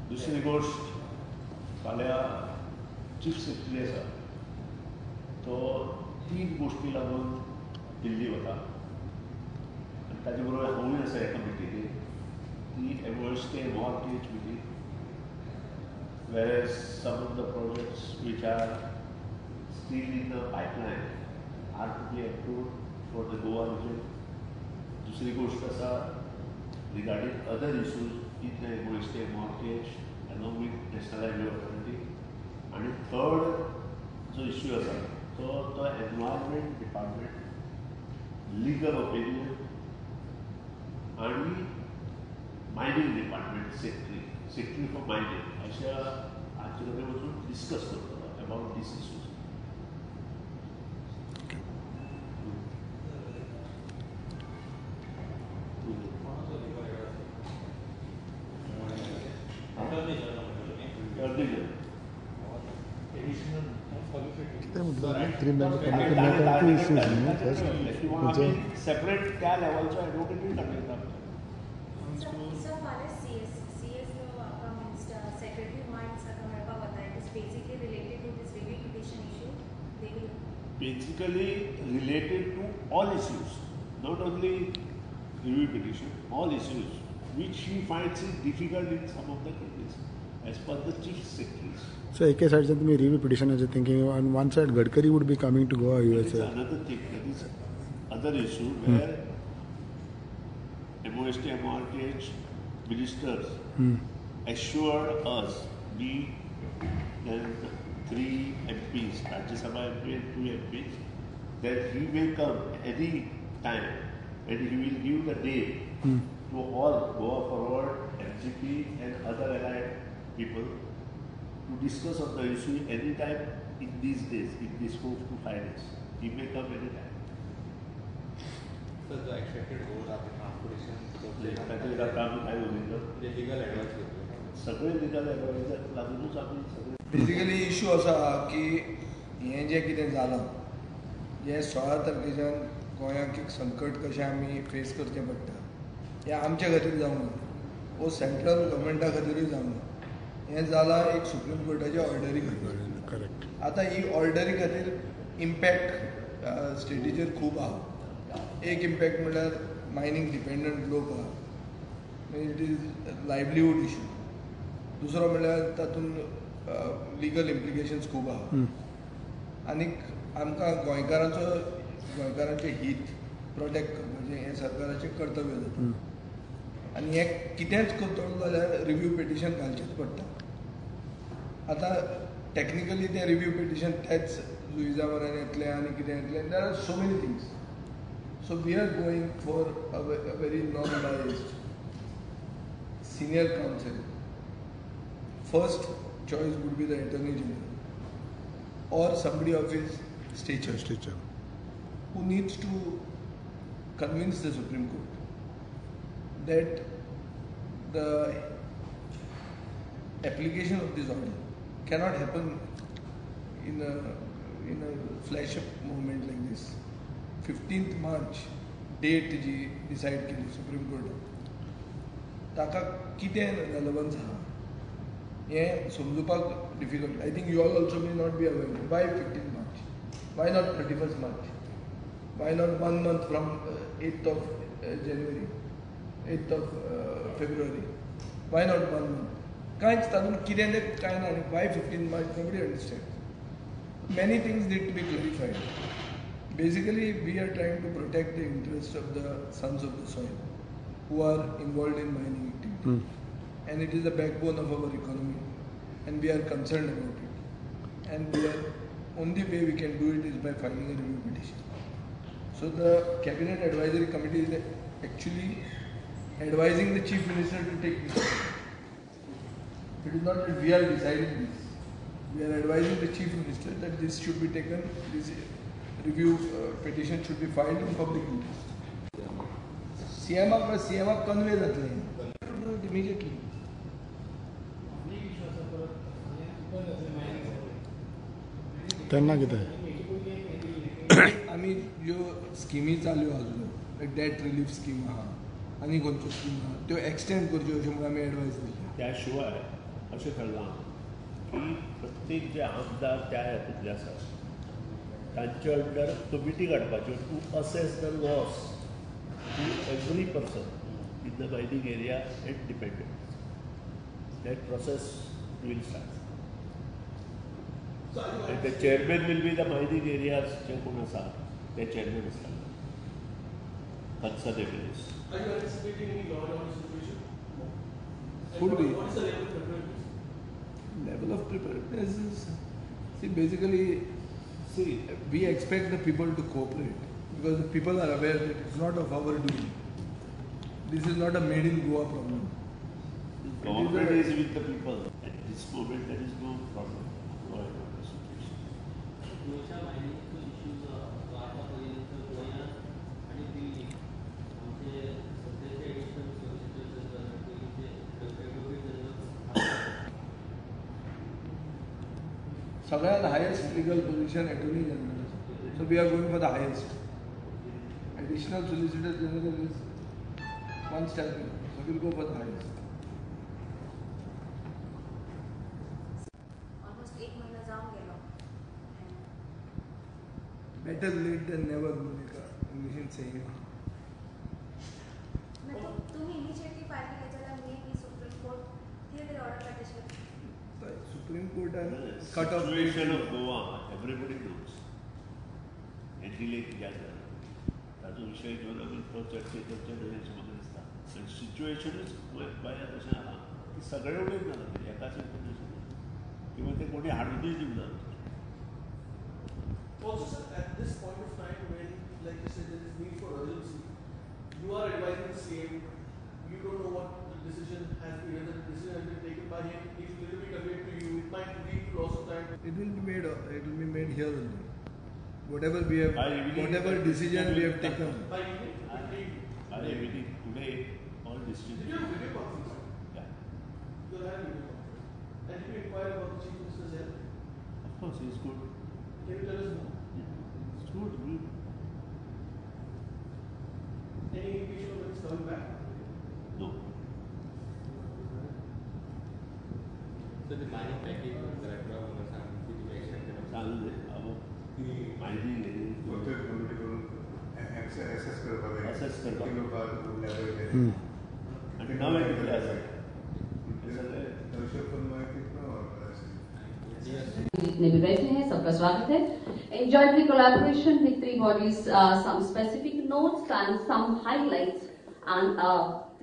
Speaker 10: दुसरी गोश्ट फाल्यां चीफ सेक्रेटरी आसा तो 3 गोश्टी लागून दिल्ली वता आनी ताजे बरोबर हांवूय आसा एका मिटिंगेक ती एमओएसटी mortgage meeting. Whereas some of the projects which are still in the pipeline are to be approved for the Goa region. दूसरी गोष्ट आसा regarding other issues in the MOST mortgage along with National Highway Authority. आणि third जो issue आसा तो Environment Department, Legal Opinion आणि Mining Department Secretary for Mining अशा हाचे कडेन वचून डिस्कस करतलो अबाउट दीस इश्यूज. सेपरेट त्या लेवलचो एडवोकेटूय टाकलेला. Basically related to all issues, not only review petition, all issues which he finds it difficult in some of the cases as per the chief secretaries.
Speaker 2: So, एक side से तुम्हें review petition as thinking on one side Goenkar would be coming to Goa USA.
Speaker 10: That is another thing. That is other issue where MOST mortgage ministers assured us, me and 3 MPs, Rajya Sabha MP and 2 MPs, that he may come any time and he will give the date to all Goa Forward, MGP and other allied people to discuss on the issue any time in these days, in this 4 to 5 days. He may come any time.
Speaker 6: So the expected goal of the transportation,
Speaker 10: त्याच्या काम काय होईल
Speaker 6: legal advice
Speaker 10: सगळे legal adviser लागूनच आम्ही सगळे.
Speaker 11: Basically issue असा की हें जें कितें जालां जें 16 तारखेच्यान गोंयाक एक संकट कशें आमी फेस करचें पडटा हें आमचे खातीर जावंक ना वो सेंट्रल गव्हर्मेंटा खातीरूय जावंक ना. हें जालां एक सुप्रीम कोर्टाच्या ऑर्डरी खातीर. आतां ही ऑर्डरी खातीर इम्पॅक्ट स्टेटीचेर खूब आहा एक इम्पॅक्ट म्हणल्यार मायनींग डिपेंडंट लोक आहा, इट इज लायवलीहूड इशू. दुसरो म्हणल्यार तातूंत लिगल इम्प्लिकेशन्स खूब आहा. आनीक आमकां गोंयकारांचें हीत प्रोटेक्ट करपाचें हें सरकाराचें कर्तव्य जाता. आनी हें कितेंच करतलो जाल्यार रिव्यू पेटिशन घालचेंच पडटा. आतां टॅक्निकली तें रिव्यू पेटिशन त्याच लुईजा वरान येतलें आनी कितें येतलें, there are so many things. So we are going for a very non biased senior counsel. First choice would be the Attorney General or somebody of his stature who needs to convince the Supreme Court that the application of this order cannot happen in a flash of moment like this. 15th March date जी decide केली Supreme Court. ताका कितें relevance आहा हें समजुपाक difficult. I think you all also may not be aware. Why 15 March? Why not 31st March? Why not 1 month from 8th of January, 8th of February? Why not 1 month? कांयच तातूंत कितें तें कांय ना. Why 15 March? Nobody understand. Many things need to be clarified. Basically we are trying to protect the interest of the sons of the soil who are involved in mining activity. And it is the backbone of our economy and we are concerned about it. And we are, only way we can do it is by filing a review petition. So the Cabinet Advisory Committee is actually advising the Chief Minister to take this step. It is not that we are deciding this. We are advising the Chief Minister that this should be taken, this review petition should be filed in public interest. सीएमाक convey जातलें immediately.
Speaker 2: तेन्ना कितें
Speaker 11: आमी ज्यो स्किमी चालू आहा, date relief scheme आहा आनी खंयच्यो स्कीम आहा त्यो एक्सटेंड करच्यो अशें म्हणून आमी एडवायस दिली.
Speaker 10: त्या शिवाय अशें थरलां की प्रत्येक जे आमदार त्या हातूंतले आसात तांचे अंडर कमिटी काडपाच्यो to assess the loss to every person in the mining area and dependent. That process will start. And the chairman will be the mining areas जे कोण आसा ते chairman आसता. Conservatives.
Speaker 12: Are you anticipating any law and order situation?
Speaker 11: Could be.
Speaker 12: What is the level of preparedness?
Speaker 11: Level of preparedness is, see, basically, we expect the people to cooperate. Because the people are aware that it's not of our doing. This is not a made in Goa problem.
Speaker 10: Government is with the people. At this moment, there is no problem. No situation.
Speaker 11: सगळ्यात highest legal position Attorney General. So we are going for the highest. Additional Solicitor General is one step below. So we'll go for the highest.
Speaker 8: Almost 1 महिना जाऊन गेलो.
Speaker 11: Better late than never, Monica. English saying.
Speaker 8: तुम्ही initiative file केल्याच्या मी supreme court ती order petition.
Speaker 11: Supreme Court and
Speaker 10: cut off situation of Goa, everybody knows. Delay together. ताजो विषय जो नवीन project चर्चेच्या मध्ये दिसता. And situation is गोंया तशें आहा की सगळे उडयत जाता एकाच इन्फॉर्मेशन किंवा ते कोणी हाडूनय दिवना.
Speaker 12: Also, sir, at this point of time when, like you said, there is need for urgency, you are advising the same, you don't know what the decision has been, whether the decision has been taken by him, it will be conveyed to you, it might lead to loss of time.
Speaker 11: It will be made here only. Whatever we have, whatever decision we have taken.
Speaker 12: By evening?
Speaker 10: By evening, today, all decisions.
Speaker 12: Did you have a video conference?
Speaker 10: Yeah.
Speaker 12: You will have a video conference. And did you inquire about the Chief Minister's health?
Speaker 10: Of course, he is good.
Speaker 12: Can you tell us more?
Speaker 10: It's good.
Speaker 12: Any indication of when it's coming back?
Speaker 10: No.
Speaker 6: So the mining package, director of the extent
Speaker 10: चालू आहे. माहिती
Speaker 4: access करवाने
Speaker 10: access करवा
Speaker 4: kilo का level है
Speaker 10: and now it is level
Speaker 4: दर्शक फरमाए कितना और
Speaker 13: जितने भी बैठे हैं सबका स्वागत है. In jointly collaboration with three bodies, some specific notes and some highlights and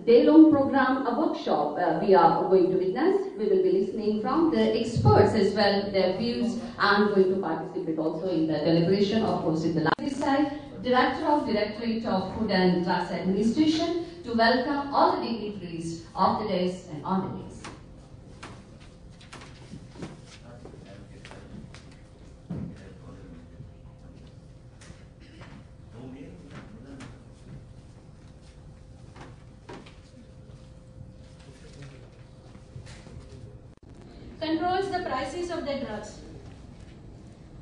Speaker 13: day-long program, a workshop we are going to witness. We will be listening from the experts as well, their views, and going to participate also in the deliberation, of course, in the last side. Director of Directorate of Food and Drugs Administration to welcome all the dignitaries of the days and on the days.
Speaker 14: Controls the prices of the drugs.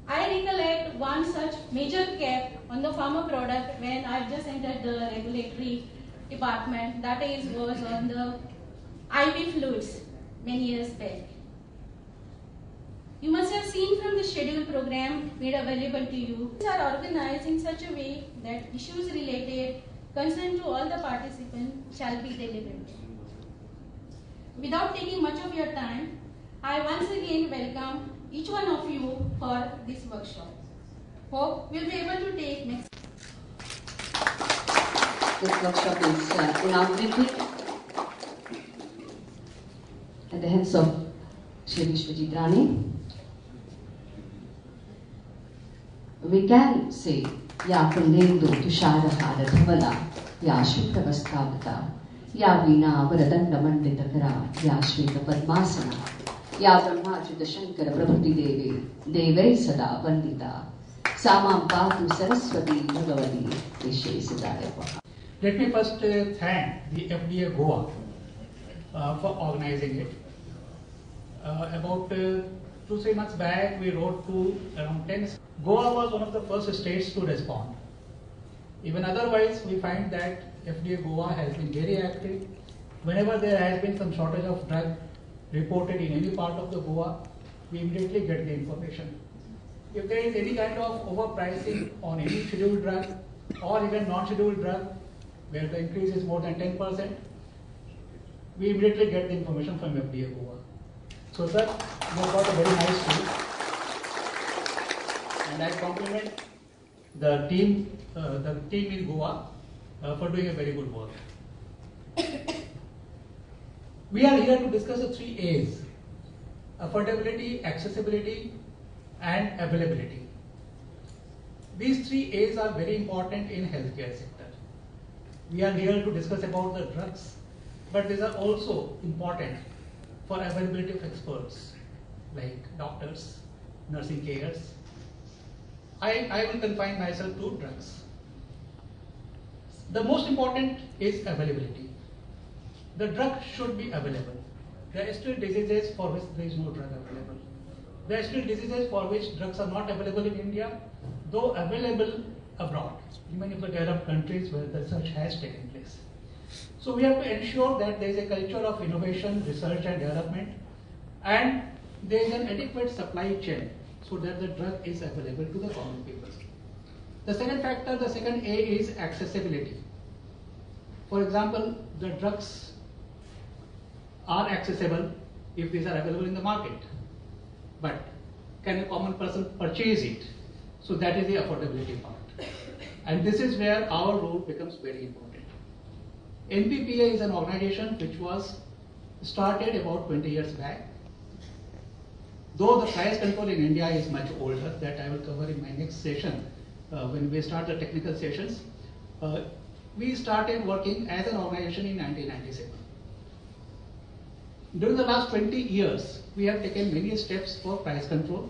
Speaker 14: I recollect one such major cap on the pharma product when I just entered the regulatory department. That is was on the IV fluids many years back. You must have seen from the schedule program made available to you. These are organized in such a way that issues related concern to all the participants shall be deliberated. Without taking much of your time, I once again welcome each one of you for this workshop. Hope we'll be able to take next.
Speaker 13: This workshop is inaugurated at the hands of Shri Vishwajit Rani. We can say, Ya Kundendu Tushara Dhavala, Ya Shukta Vastavata, Ya Veena Varadanda Manditakara, Ya Shveta Padmasana, Ya Brahmachyuta Shankara Prabhuti Devi, Deve Sada Vandita, Samam Patu Saraswati Bhagavati, Vishe Sadaya.
Speaker 15: Let me first thank the FDA Goa for organizing it. About 2-3 months back, we wrote to around 10. Goa was one of the first states to respond. Even otherwise, we find that FDA Goa has been very active. Whenever there has been some shortage of drug reported in any part of the Goa, we immediately get the information. If there is any kind of overpricing on any scheduled drug or even non-scheduled drug, where the increase is more than 10%, we immediately get the information from FDA Goa. So sir, you have got a very nice tool. And I compliment the team in Goa for doing a very good work. We are here to discuss the 3 A's: affordability, accessibility, and availability. These 3 A's are very important in healthcare sector. We are here to discuss about the drugs, but these are also important for availability of experts like doctors, nursing carers. I will confine myself to drugs. The most important is availability. The drug should be available. There are still diseases for which there is no drug available. There are still diseases for which drugs are not available in India, though available abroad, even in the developed countries where the research has taken place. So we have to ensure that there is a culture of innovation, research and development, and there is an adequate supply chain so that the drug is available to the common people. The second factor, the second A, is accessibility. For example, the drugs are accessible if these are available in the market, but can a common person purchase it? So that is the affordability part. And this is where our role becomes very important. NPPA is an organization which was started about 20 years back. Though the price control in India is much older, that I will cover in my next session when we start the technical sessions. We started working as an organization in 1997. During the last 20 years, we have taken many steps for price control.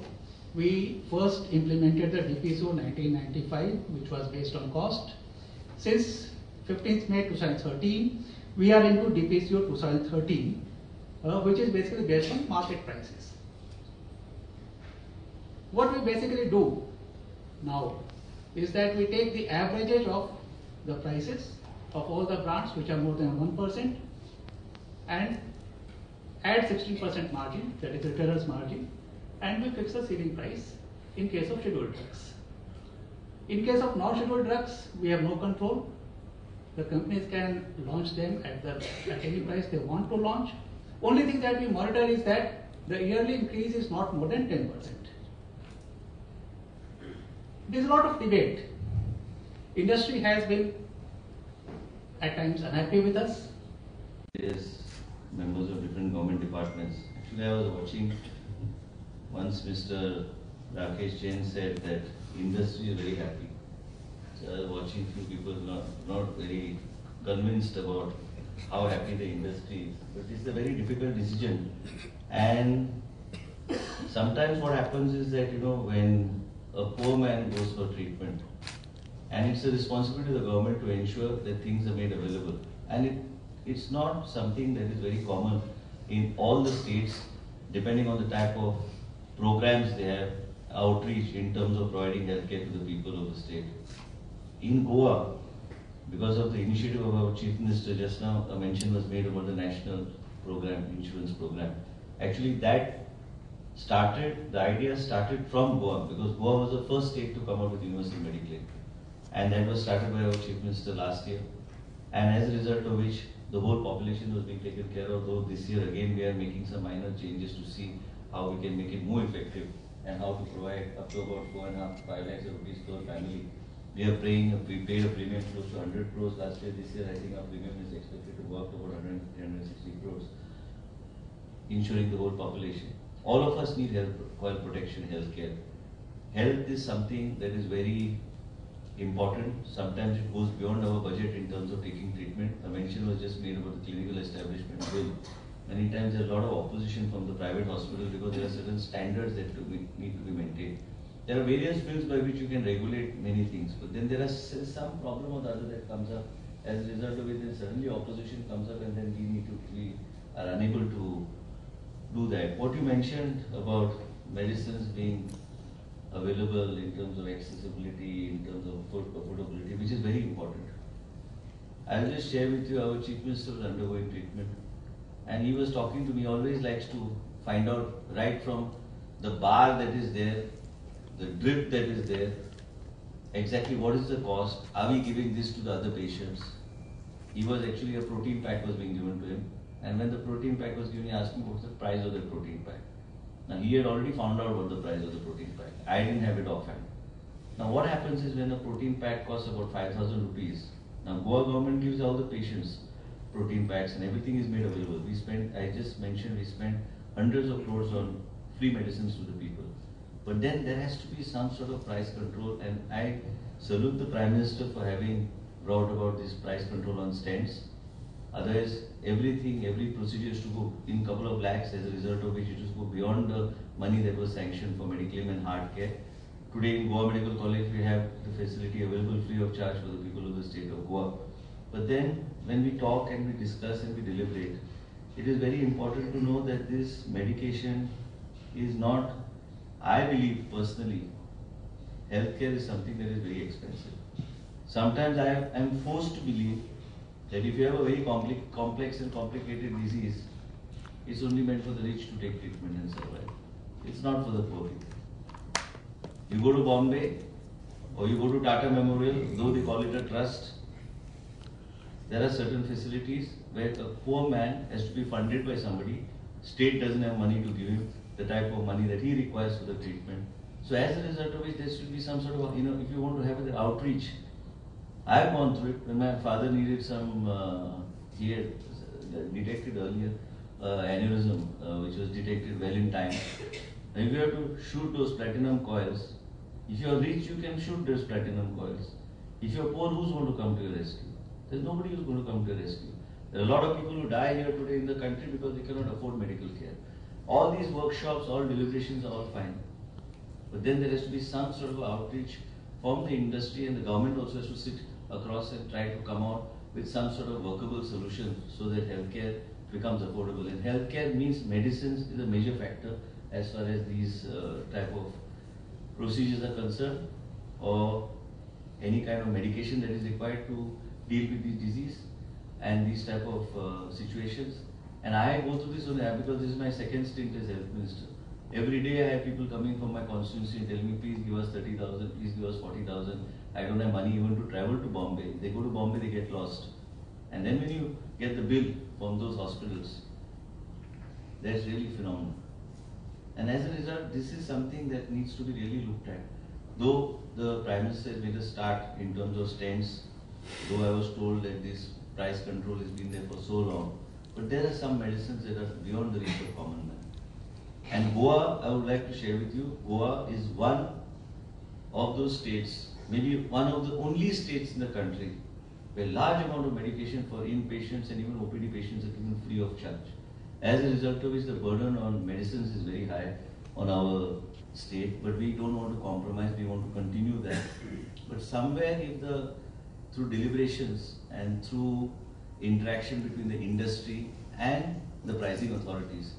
Speaker 15: We first implemented the DPCO 1995, which was based on cost. Since 15th May 2013, we are into DPCO 2013, which is basically based on market prices. What we basically do now is that we take the averages of the prices of all the brands which are more than 1% and add 16% margin, that is retailer's margin, and we fix the ceiling price in case of scheduled drugs. In case of non-scheduled drugs, we have no control. The companies can launch them at any price they want to launch. Only thing that we monitor is that the yearly increase is not more than 10%. There is a lot of debate. Industry has been at times unhappy with us.
Speaker 16: Yes, members of different government departments. Actually, I was watching once Mr. Rakesh Jain said that industry is very happy. So I was watching few people not very convinced about how happy the industry is. But it's a very difficult decision. And sometimes what happens is that, when a poor man goes for treatment, and it's a responsibility of the government to ensure that things are made available. And it's not something that is very common in all the states, depending on the type of programs they have, outreach in terms of providing healthcare to the people of the state. In Goa, because of the initiative of our Chief Minister, just now a mention was made about the national program, insurance program. Actually, the idea started from Goa, because Goa was the first state to come out with universal Mediclaim. And that was started by our Chief Minister last year. And as a result of which, the whole population was being taken care of, though this year again we are making some minor changes to see how we can make it more effective and how to provide up to about 4.5 5 lakhs of rupees per family. We paid a premium close to 100 crores last year. This year I think our premium is expected to go up to about 160 crores, ensuring the whole population. All of us need health, health protection, healthcare. Health is something that is very important. Sometimes it goes beyond our budget in terms of taking treatment. A mention was just made about the clinical establishment bill. Many times there is a lot of opposition from the private hospital because there are certain standards that need to be maintained. There are various bills by which you can regulate many things, but then there is some problem or the other that comes up. As a result of it, then suddenly opposition comes up and then we are unable to do that. What you mentioned about medicines being available in terms of accessibility, in terms of affordability, which is very important. I'll just share with you, our Chief Minister was undergoing treatment, and he was talking to me, always likes to find out right from the bar that is there, the drip that is there, exactly what is the cost, are we giving this to the other patients. He was actually, a protein pack was being given to him, and when the protein pack was given, he asked me what's the price of the protein pack. Now he had already found out what the price of the protein pack. I didn't have it offhand. Now what happens is when a protein pack costs about 5,000 rupees, now Goa government gives all the patients protein packs and everything is made available. I just mentioned, we spend hundreds of crores on free medicines to the people. But then there has to be some sort of price control, and I salute the Prime Minister for having brought about this price control on stents. Otherwise, every procedure is to go in couple of lakhs, as a result of which it is go beyond the money that was sanctioned for Mediclaim and heart care. Today in Goa Medical College, we have the facility available free of charge for the people of the state of Goa. But then, when we talk and we discuss and we deliberate, it is very important to know that this medication is not, I believe personally, healthcare is something that is very expensive. Sometimes I am forced to believe that if you have a very complex and complicated disease, it's only meant for the rich to take treatment and survive. It's not for the poor people. You go to Bombay or you go to Tata Memorial, though they call it a trust, there are certain facilities where a poor man has to be funded by somebody. State doesn't have money to give him the type of money that he requires for the treatment. So as a result of which, there should be some sort of, if you want to have an outreach. I have gone through it when my father needed some, he had detected earlier aneurysm, which was detected well in time. Now if you have to shoot those platinum coils, if you are rich, you can shoot those platinum coils. If you are poor, who's going to come to your rescue? There's nobody who's going to come to your rescue. There are a lot of people who die here today in the country because they cannot afford medical care. All these workshops, all deliberations are all fine. But then there has to be some sort of outreach from the industry, and the government also has to sit across and try to come out with some sort of workable solution so that healthcare becomes affordable. And healthcare means medicines is a major factor as far as these type of procedures are concerned, or any kind of medication that is required to deal with this disease and these type of situations. And I go through this only because this is my second stint as health minister. Every day I have people coming from my constituency telling me, please give us 30,000, please give us 40,000. I don't have money even to travel to Bombay. They go to Bombay, they get lost. And then when you get the bill from those hospitals, that's really phenomenal. And as a result, this is something that needs to be really looked at. Though the Prime Minister has made a start in terms of stents, though I was told that this price control has been there for so long, but there are some medicines that are beyond the reach of common man. And Goa, I would like to share with you, Goa is one of those states, maybe one of the only states in the country, where large amount of medication for inpatients and even OPD patients are given free of charge. As a result of which the burden on medicines is very high on our state, but we don't want to compromise, we want to continue that. But somewhere if through deliberations and through interaction between the industry and the pricing authorities,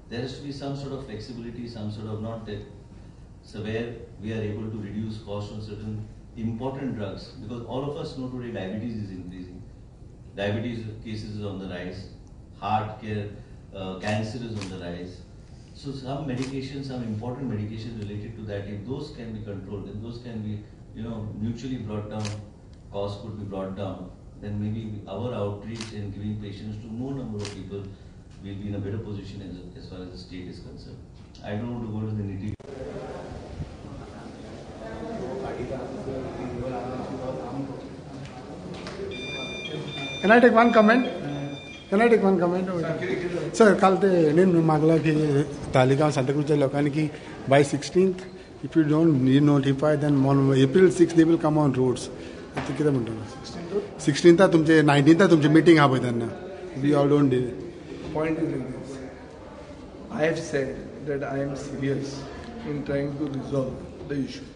Speaker 16: there has to be some sort of flexibility, some sort of not that, so where we are able to reduce cost on certain important drugs, because all of us know today diabetes is increasing. Diabetes cases is on the rise, heart care, cancer is on the rise. So some medications, some important medications related to that, if those can be controlled, then those can be, mutually brought down, cost could be brought down, then maybe our outreach and giving patients to more number of people will be in a better position as far as the state is concerned. I don't want to go to the nitty.
Speaker 2: Can I take one comment? Sir, काल ते न्ही मागला की तालिगांव सांताक्रुजच्या लोकांनी की by 16th, if you don't notify, then on April 6th they will come on roads. ते कितें म्हणटा? 16th तुमचे 19th तुमची मीटिंग आहा पळय तेन्ना. We all don't do it.
Speaker 11: Point is like this. I have said that I am serious in trying to resolve the issue.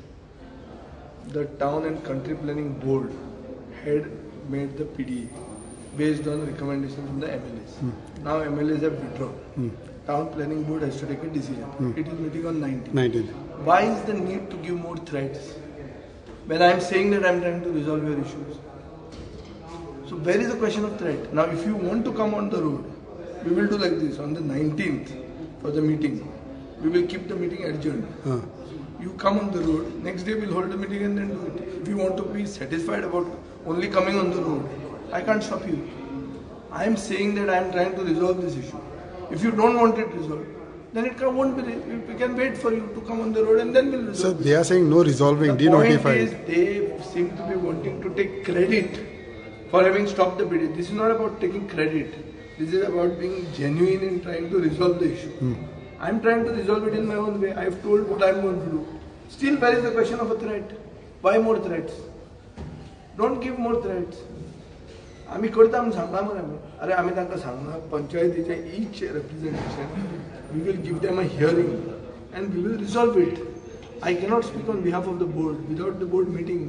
Speaker 11: The Town and Country Planning Board had made the PDA based on recommendations from the MLAs. Now MLAs have withdrawn. Town Planning Board has to take a decision. It is meeting on 19th. Why is the need to give more threats when I am saying that I am trying to resolve your issues? So where is the question of threat? Now if you want to come on the road, we will do like this. On the 19th for the meeting, we will keep the meeting adjourned. You come on the road, next day we will hold the meeting and then do it. If you want to be satisfied about only coming on the road, I can't stop you. I am saying that I am trying to resolve this issue. If you don't want it resolved, then it won't be. We can wait for you to come on the road and then we'll resolve.
Speaker 2: So they are saying no resolving, de-notify.
Speaker 11: The point is they seem to be wanting to take credit for having stopped the bidding. This is not about taking credit. This is about being genuine in trying to resolve the issue. I am trying to resolve it in my own way. I have told what I am going to do. Still, where is the question of a threat? Why more threats? Don't give more threats. आम्ही करता म्हणून सांगला मरे आमी. अरे आमी तांकां सांगना पंचायतीचे each representation we will give them a hearing and we will resolve it. I cannot speak on behalf of the board without the board meeting.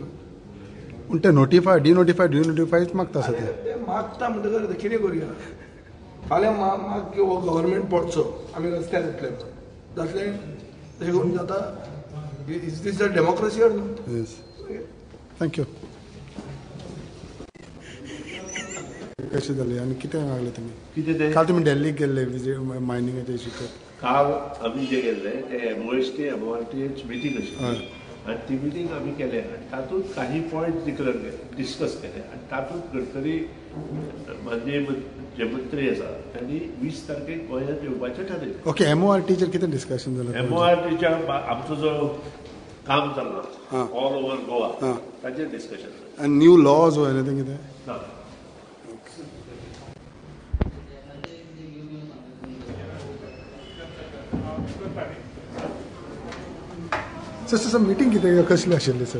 Speaker 2: उलटे नोटिफाय डिनोटिफायच मागता सध्या.
Speaker 11: ते मागता म्हणटकर ते कितें करूया? फाल्यां माग गव्हर्मेंट पडचो आमी रस्त्यार जातलें तशें करून जाता. Is this a democracy or not?
Speaker 2: Yes. Thank you. कशें जालें आनी कितें मागलें तुमी? काल तुमी दिल्लीक गेल्ले मायनिंगाच्या इशूचेर.
Speaker 10: काल आमी जे गेल्ले ते MORTH मिटींग आशिल्ली आनी ती मिटींग आमी केले आनी तातूंत काही पॉयंट डिस्कस केले आनी तातूंत गडकरी जे मंत्री आसा त्यांनी 20 तारखेक गोंयांत येवपाचें थारायलें.
Speaker 2: ओके, MORTचेर कितें डिस्कशन जालें?
Speaker 10: MORTच्या आमचो जो काम चल्ला ऑल ओव्हर गोवा ताचेर डिस्कशन.
Speaker 2: आनी न्यू लॉज ओ एनीथिंग कितें?
Speaker 10: ना.
Speaker 2: सर मिटींग कितें कसली आशिल्ली सर?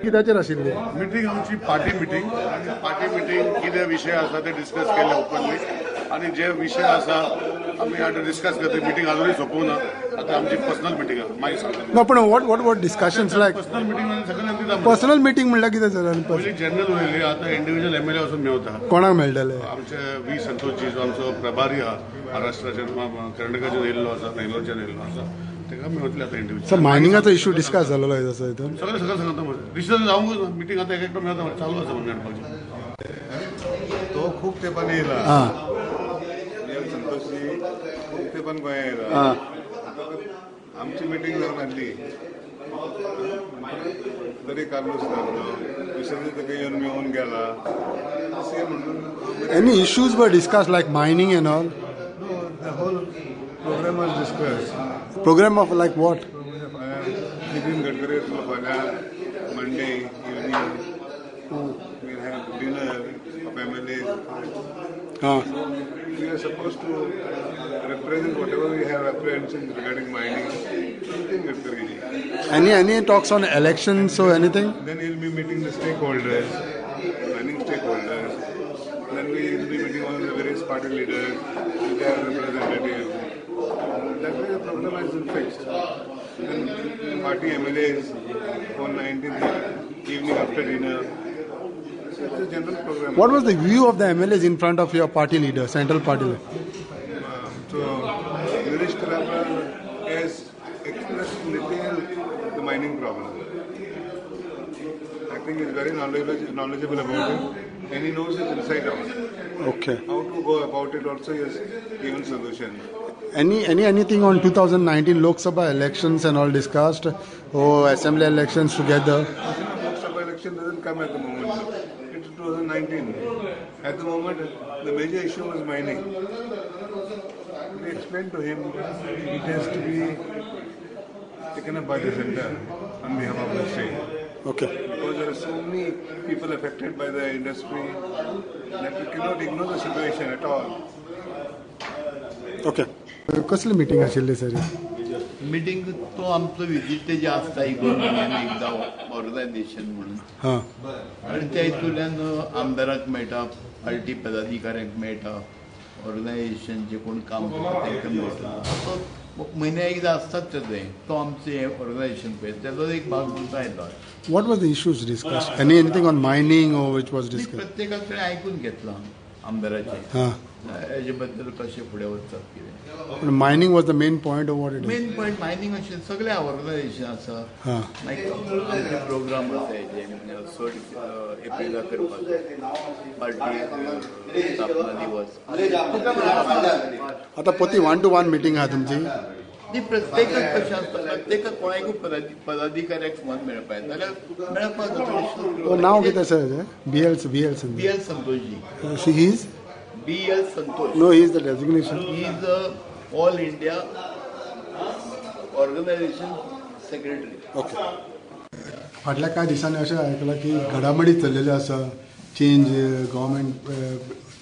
Speaker 2: कित्याचेर आशिल्ली
Speaker 4: मिटींग? आमची पार्टी मिटींग आनी पार्टी मिटींग कितें विशय आसा ते डिस्कस केले ओपनली आनी जे विशय आसा आम्ही आता डिस्कस करते मीटिंग अजूनही सोपवून आता आमची पर्सनल मीटिंग आहे मागीर सांगता
Speaker 2: No, पण what discussions like
Speaker 4: personal meeting सगळ्यांनी
Speaker 2: पर्सनल मीटिंग म्हणल्यार कितें जालें
Speaker 4: पयलीं जनरल उलयली आता इंडिव्हिज्युअल MLA वचून मेवता
Speaker 2: कोणाक मेळटले
Speaker 4: आमचे व्ही संतोषजी जो आमचो प्रभारी आहा महाराष्ट्राचे कर्नाटकाच्यान येयल्लो आसा बेंगलोरच्यान येयल्लो आसा तेका मेवतले आता इंडिव्हिज्युअल
Speaker 2: सर मायनिंगाचो इश्यू डिस्कस जालोलो आसा हितून
Speaker 4: सगळें सांगता डिसिजन जावंकूच ना मीटिंग आता एक एकटो मेवता चालू आसा म्हणून हाडपाचें तो खूब तेंपान येयला संतोषजी खूब तेंपान गोंया येयला आमची मिटींग जावन आसली तरी कार्लोस लागलो विसर्जी ताका येवन मेळून गेला
Speaker 2: Any issues were discussed like mining and all?
Speaker 4: No, the whole program was discussed.
Speaker 2: Program of like what?
Speaker 4: Nitin Gadkari फाल्यां Monday evening we'll have dinner of MLAs. We are supposed to represent whatever we have apprehensions regarding mining. Nitin Gadkari ji.
Speaker 2: Any talks on elections or anything?
Speaker 4: Then he'll be meeting the stakeholders, mining stakeholders. Then we will be meeting all the various party leaders, their representatives. That way the problem has been fixed. Then party MLAs on 19th evening after dinner. So it's a general program.
Speaker 2: What was the view of the MLAs in front of your party leader, central party leader?
Speaker 4: So Nilesh Kalapar has expressed in detail the mining problem. I think he's very knowledgeable about it. And he knows it inside out.
Speaker 2: Okay.
Speaker 4: How to go about it also, he has given solution.
Speaker 2: Anything on 2019 Lok Sabha elections and all discussed, or assembly elections together?
Speaker 4: Lok Sabha election doesn't come at the moment. It's 2019. At the moment, the major issue was mining. We explained to him it has to be taken up by the center on behalf of the state.
Speaker 2: Okay.
Speaker 4: Because there are so many people affected by the industry that we cannot ignore the situation at all.
Speaker 2: Okay. कसली meeting आशिल्ली sir?
Speaker 17: Meeting तो आमचो visit तेजे आसता एक 2 म्हयन्यान एकदा organisation म्हणून आनी त्या हितूंतल्यान आमदाराक मेळटा पार्टी पदाधिकाऱ्यांक मेळटा ऑर्गनायझेशन जे कोण काम करता तांकां मेळटा असो म्हयन्या एकदा आसताच ते तो आमचे ऑर्गनायझेशन पळय तेजो एक भाग म्हणून आयलो.
Speaker 2: What were the issues discussed? Anything on mining or which was discussed?
Speaker 17: प्रत्येकाकडे आयकून घेतला आमदाराचे हेजे बद्दल कशें फुडें वचप कितें.
Speaker 2: Mining was the main point of what it is?
Speaker 17: Main point mining अशें सगळ्या ऑर्गनायझेशन आसा मागीर आमचे प्रोग्राम आसा हेजे 6 एप्रिलाक करपाचो पार्टी स्थापना दिवस.
Speaker 2: आता पती 1-to-1 मिटींग आहा तुमची?
Speaker 17: प्रत्येकाक कशें आसता प्रत्येकाक कोणाकूय पदाधिकाऱ्याक फोन मेळपा येता जाल्यार मेळपाक
Speaker 2: नांव कितें sir? BL
Speaker 17: Santoshji.
Speaker 2: He is?
Speaker 17: BL Santosh.
Speaker 2: No, he is the designation.
Speaker 17: He is the All India Organization Secretary.
Speaker 2: Okay. फाटल्या कांय दिसांनी अशें आयकलां की घडामोडी चल्लेल्यो आसा change government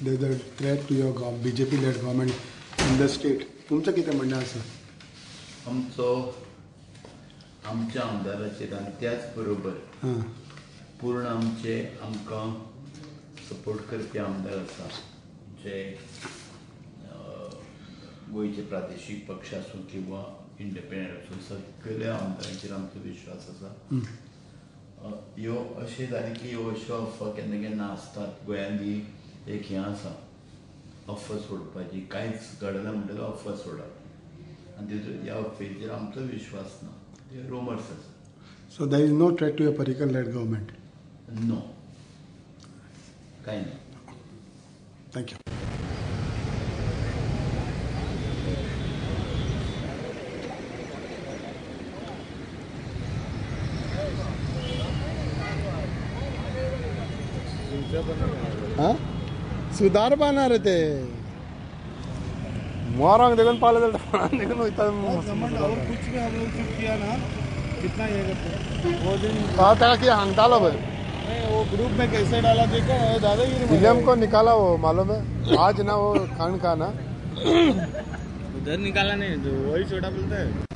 Speaker 2: there is a threat to your BJP led government in the state. तुमचें कितें म्हणणें आसा?
Speaker 17: आमच्या आमदाराचेर आनी त्याच बरोबर पूर्ण आमकां सपोर्ट करपी आमदार आसा जे गोंयचे प्रादेशीक पक्ष आसूं किंवा इंडिपेंडंट आसूं सगळ्या आमदारांचेर आमचो विश्वास आसा. ह्यो अशें जालें की ह्यो अश्यो अफवा केन्ना केन्ना आसतात गोंयांनी एक हें आसा अफवा सोडपाची कांयच घडना म्हणटकच अफवा सोडप आनी ह्या अफवेचेर आमचो विश्वास ना रोमर्स आसा.
Speaker 2: So there is no threat to a Parrikar led government?
Speaker 17: No. Kind of.
Speaker 2: Thank you. सुधार बांधणार ते मोरांक देखून पाले देखून वयता.
Speaker 3: कुछ भी हम लोग किया ना कितना ये करते वो दिन
Speaker 2: ताका कितें सांगतालो पळय
Speaker 3: वो ग्रुप में कैसे डाला देखो दादागिरी
Speaker 2: विलियम को निकाला वो मालूम है आज ना वो खान का ना
Speaker 3: उधर निकाला नहीं जो वही छोटा बोलता है.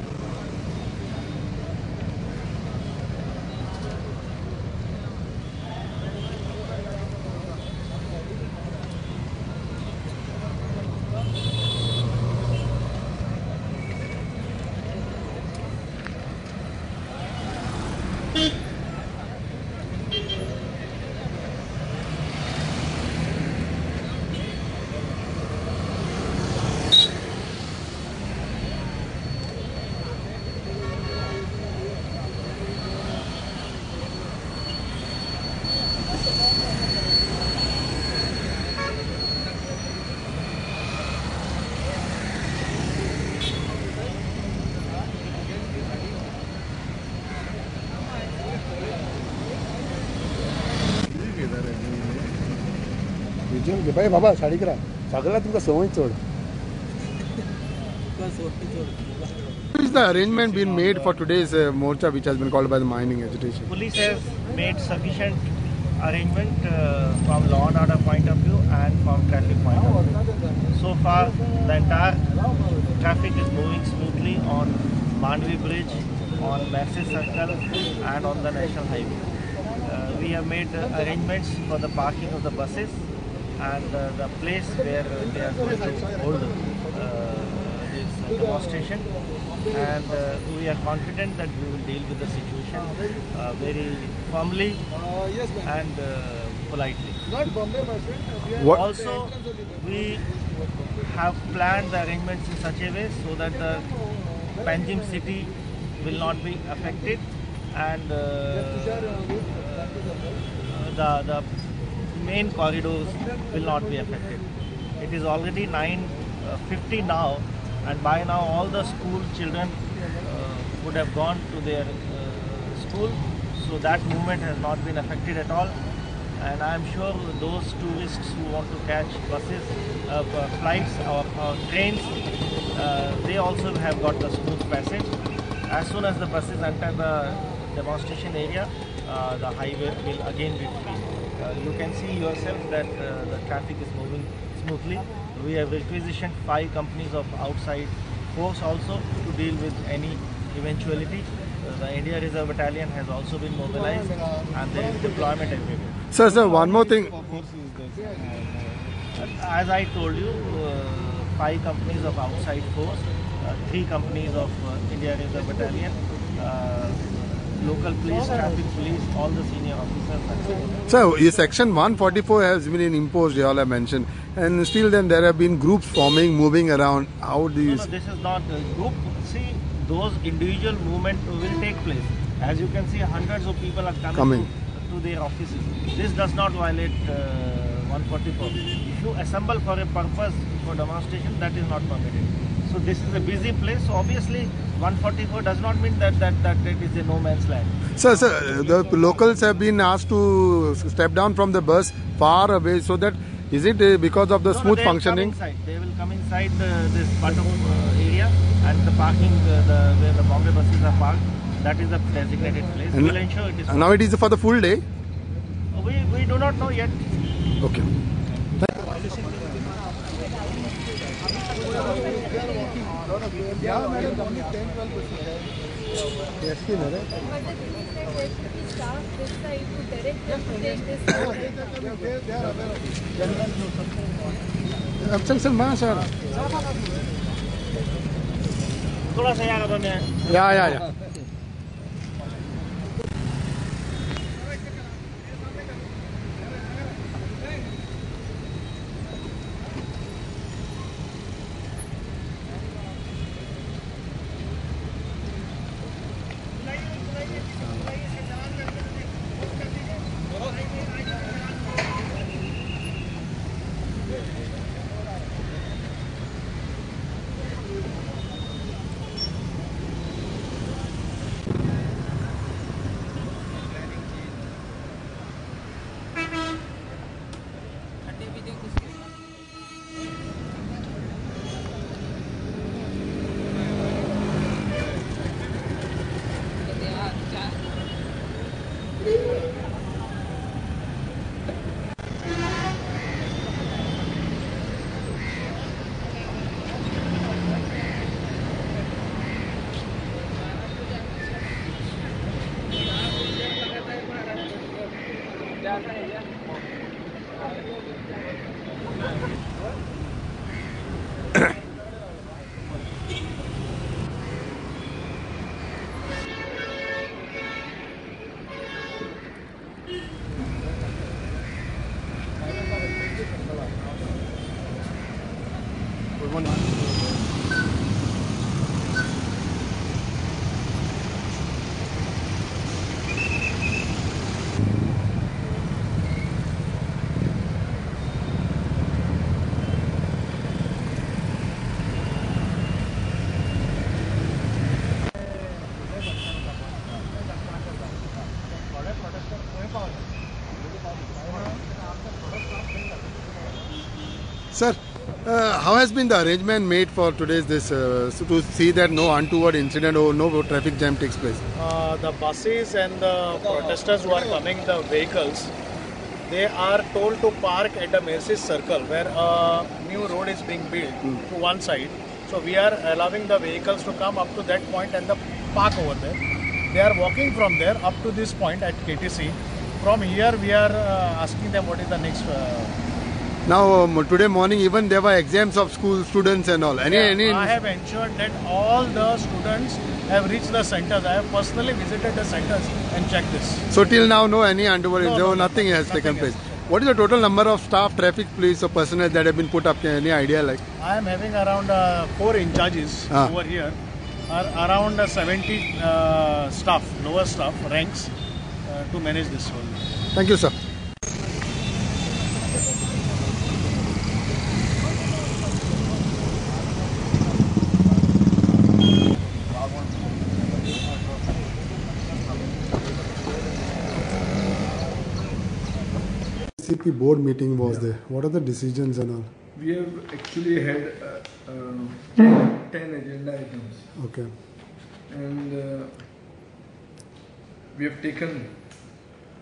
Speaker 2: विचार बाय बाबा साडी करा सगळ्यात तुमका सवय चढ. What is the arrangement been made for today's morcha which has been called by the mining agitation?
Speaker 5: Police has made sufficient arrangement from law and order point of view and from traffic point of view. So far, the entire traffic is moving smoothly on Mandvi Bridge, on Maxis Circle and on the National Highway. We have made arrangements for the parking of the buses and the place where they are going to hold this demonstration, and we are confident that we will deal with the situation very firmly and politely. Also, we have planned the arrangements in such a way so that the Panjim city will not be affected, and the main corridors will not be affected. It is already 9:50 now, and by now all the school children would have gone to their school, so that movement has not been affected at all. And I am sure those tourists who want to catch buses, flights or trains, they also have got the smooth passage. As soon as the buses enter the demonstration area, the highway will again be free. You can see yourself that the traffic is moving smoothly. We have requisitioned 5 companies of outside force also to deal with any eventuality. The India Reserve Battalion has also been mobilized, and there is deployment everywhere.
Speaker 2: Sir, one more thing.
Speaker 5: As I told you, 5 companies of outside force, 3 companies of India Reserve Battalion, local police, traffic police, all the senior officers.
Speaker 2: So, section 144 has been imposed, you all have mentioned, and still then there have been groups forming, moving around. How do you...
Speaker 5: No, this is not a group. See, those individual movements will take place. As you can see, hundreds of people are coming. To their offices. This does not violate 144. If you assemble for a purpose for demonstration, that is not permitted. So this is a busy place. So obviously 144 does not mean that it is a no man's land.
Speaker 2: Sir, the locals have been asked to step down from the bus far away, so that is it because of the smooth functioning?
Speaker 5: They will come inside this bottom area, and the parking where the Bombay buses are parked. That is the designated place. We will ensure it is.
Speaker 2: And now it is for the full day?
Speaker 5: We do not know yet.
Speaker 2: Okay.
Speaker 5: थोड़ा सा यार मैं
Speaker 2: Yeah. Sir, how has been the arrangement made for today's this so to see that no untoward incident or no traffic jam takes place?
Speaker 5: The buses and the protesters who are coming, the vehicles, they are told to park at the Macy's Circle where a new road is being built to one side. So we are allowing the vehicles to come up to that point and the park over there. They are walking from there up to this point at KTC. From here we are asking them what is the next.
Speaker 2: Now today morning even there were exams of school students and all.
Speaker 5: I have ensured that all the students have reached the centers. I have personally visited the centers and checked this.
Speaker 2: So till now no any untoward incident, nothing has taken place. What is the total number of staff, traffic police or personnel that have been put up? Any idea like?
Speaker 5: I am having around 4 in charges over here. Around 70 staff, lower staff ranks to manage this whole.
Speaker 2: Thank you, sir. CP board meeting was there. What are the decisions and all?
Speaker 11: We have actually had 10 agenda items.
Speaker 2: Okay.
Speaker 11: And we have taken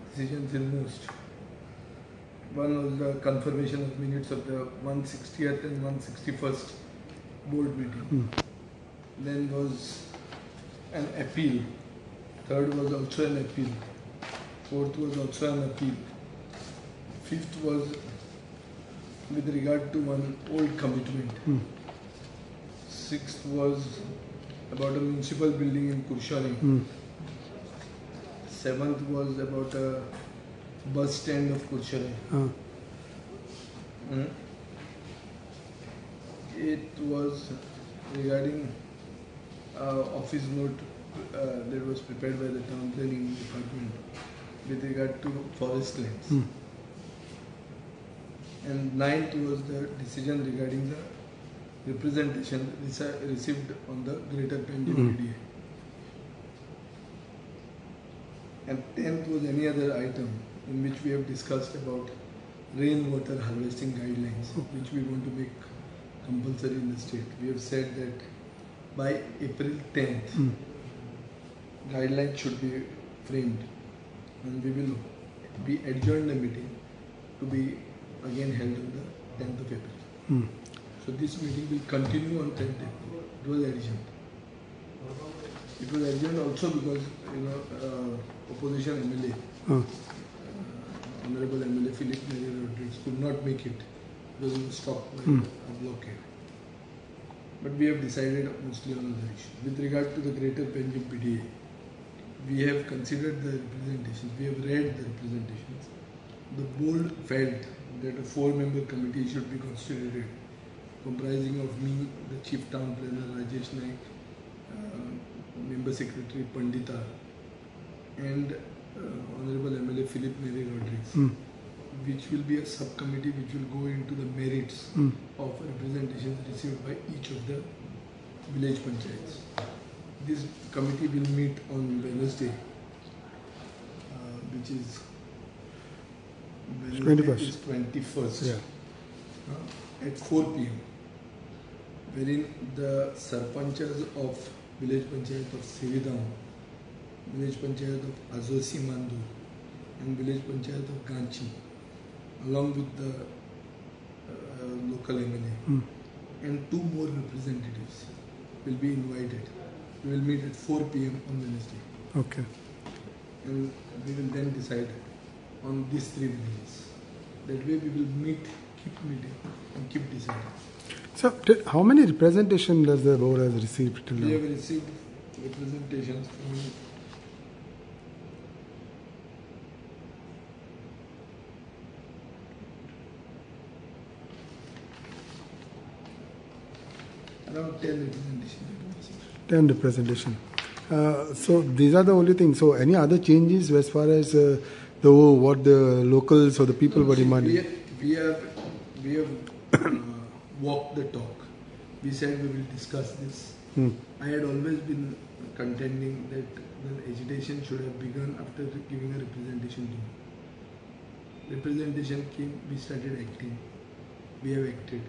Speaker 11: decisions in most. One was the confirmation of minutes of the 160th and 161st board meeting. Then was an appeal. Third was also an appeal. Fourth was also an appeal. Fifth was with regard to one old commitment. Sixth was about a municipal building in Kurshani. Seventh was about a bus stand of Kurshani. Eighth was regarding office note that was prepared by the town planning department with regard to forest lands. And ninth was the decision regarding the representation received on the Greater Panjim PDA. And 10th was any other item in which we have discussed about rainwater harvesting guidelines, which we want to make compulsory in the state. We have said that by April 10th, guidelines should be framed, and we will be adjourned the meeting to be again held on the 10th of April. So this meeting will continue on 10th April. It was adjourned. It was adjourned also because opposition MLA, Honorable MLA Philip Neri Rodriguez could not make it because he was stopped by a blockade. But we have decided mostly on other issues. With regard to the Greater Panjim PDA, we have considered the representations. We have read the representations. The board felt that a 4-member committee should be constituted, comprising of me, the Chief Town Planner Rajesh Naik, Member Secretary Pandita, and Honorable MLA Philip Neri Rodriguez, which will be a subcommittee which will go into the merits of representations received by each of the village panchayats. This committee will meet on Wednesday, which is 21st, at 4 p.m. wherein the sarpanchas of village panchayat of Sividam, village panchayat of Azosi Mandu, and village panchayat of Ganchi, along with the local MLA, and 2 more representatives will be invited. We will meet at 4 p.m. on Wednesday.
Speaker 2: Okay.
Speaker 11: And we will then decide on these 3 villages. That way we will meet, keep meeting and keep deciding.
Speaker 2: So how many representation does the board has received till now?
Speaker 11: We have received representations from around 10 representations.
Speaker 2: 10 representation. So these are the only things. So any other changes as far as what the locals or the people were demanding?
Speaker 11: We have walked the talk. We said we will discuss this. I had always been contending that the agitation should have begun after giving a representation to me. Representation came, we started acting. we have acted.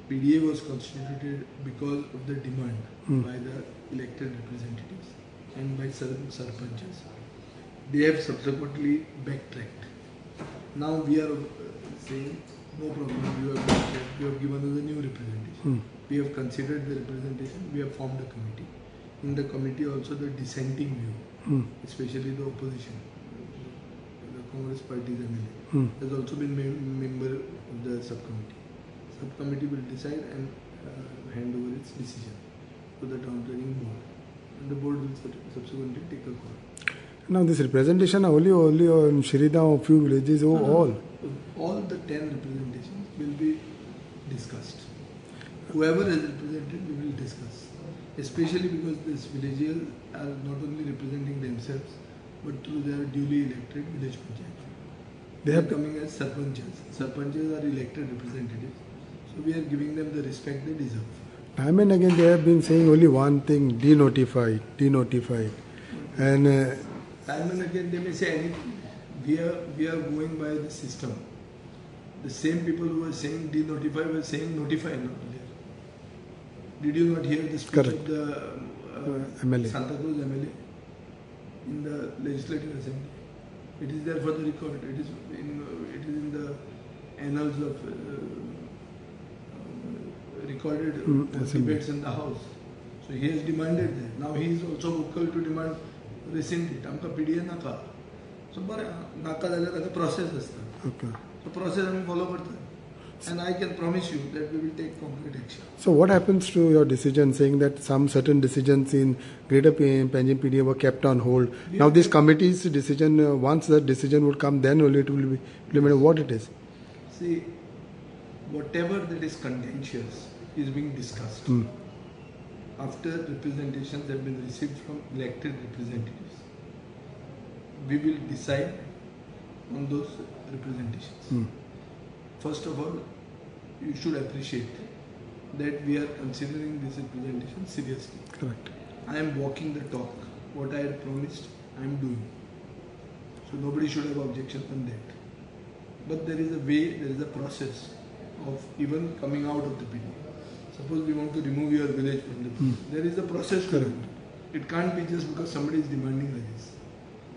Speaker 11: PDA was constituted because of the demand by the elected representatives and by certain sarpanchas. They have subsequently backtracked. Now we are saying, no problem, you have backtracked, you have given us a new representation. We have considered the representation, we have formed a committee. In the committee also the dissenting view, especially the opposition, the Congress party's MLA, has also been member of the subcommittee. Subcommittee will decide and hand over its decision to the town planning board, and the board will subsequently take a call.
Speaker 2: Now this representation only on Shirida, a few villages, all?
Speaker 11: All the 10 representations will be discussed. Whoever is represented, we will discuss. Especially because these villagers are not only representing themselves, but through their duly elected village panchayat. They are coming as sarpanchas. Sarpanchas are elected representatives. So we are giving them the respect they deserve.
Speaker 2: Time and again they have been saying only one thing, denotified. And
Speaker 11: time and again they may say anything. We are going by the system. The same people who were saying denotify were saying notify now. Did you not hear the speech of the
Speaker 2: MLA.
Speaker 11: Santa Cruz MLA in the Legislative Assembly? It is there for the record. It is in the annals of recorded debates in the House. So he has demanded that. Now he is also vocal to demand rescind it. Amka PDA naka. So naka जाल्यार process असता.
Speaker 2: Okay.
Speaker 11: So process आम्ही follow करतो. And I can promise you that we will take concrete action.
Speaker 2: So what happens to your decision saying that some certain decisions in Greater Panjim PDA were kept on hold? Now this committee's decision, once the decision would come, then only it will be implemented. What it is?
Speaker 11: See, whatever that is contentious is being discussed. After representations have been received from elected representatives, we will decide on those representations. First of all, you should appreciate that we are considering this representation seriously.
Speaker 2: Correct.
Speaker 11: I am walking the talk. What I had promised, I am doing. So nobody should have objection on that. But there is a way, there is a process of even coming out of the PDA. Suppose we want to remove your village from the PDA. There is a process to it. It can't be just because somebody is demanding like this.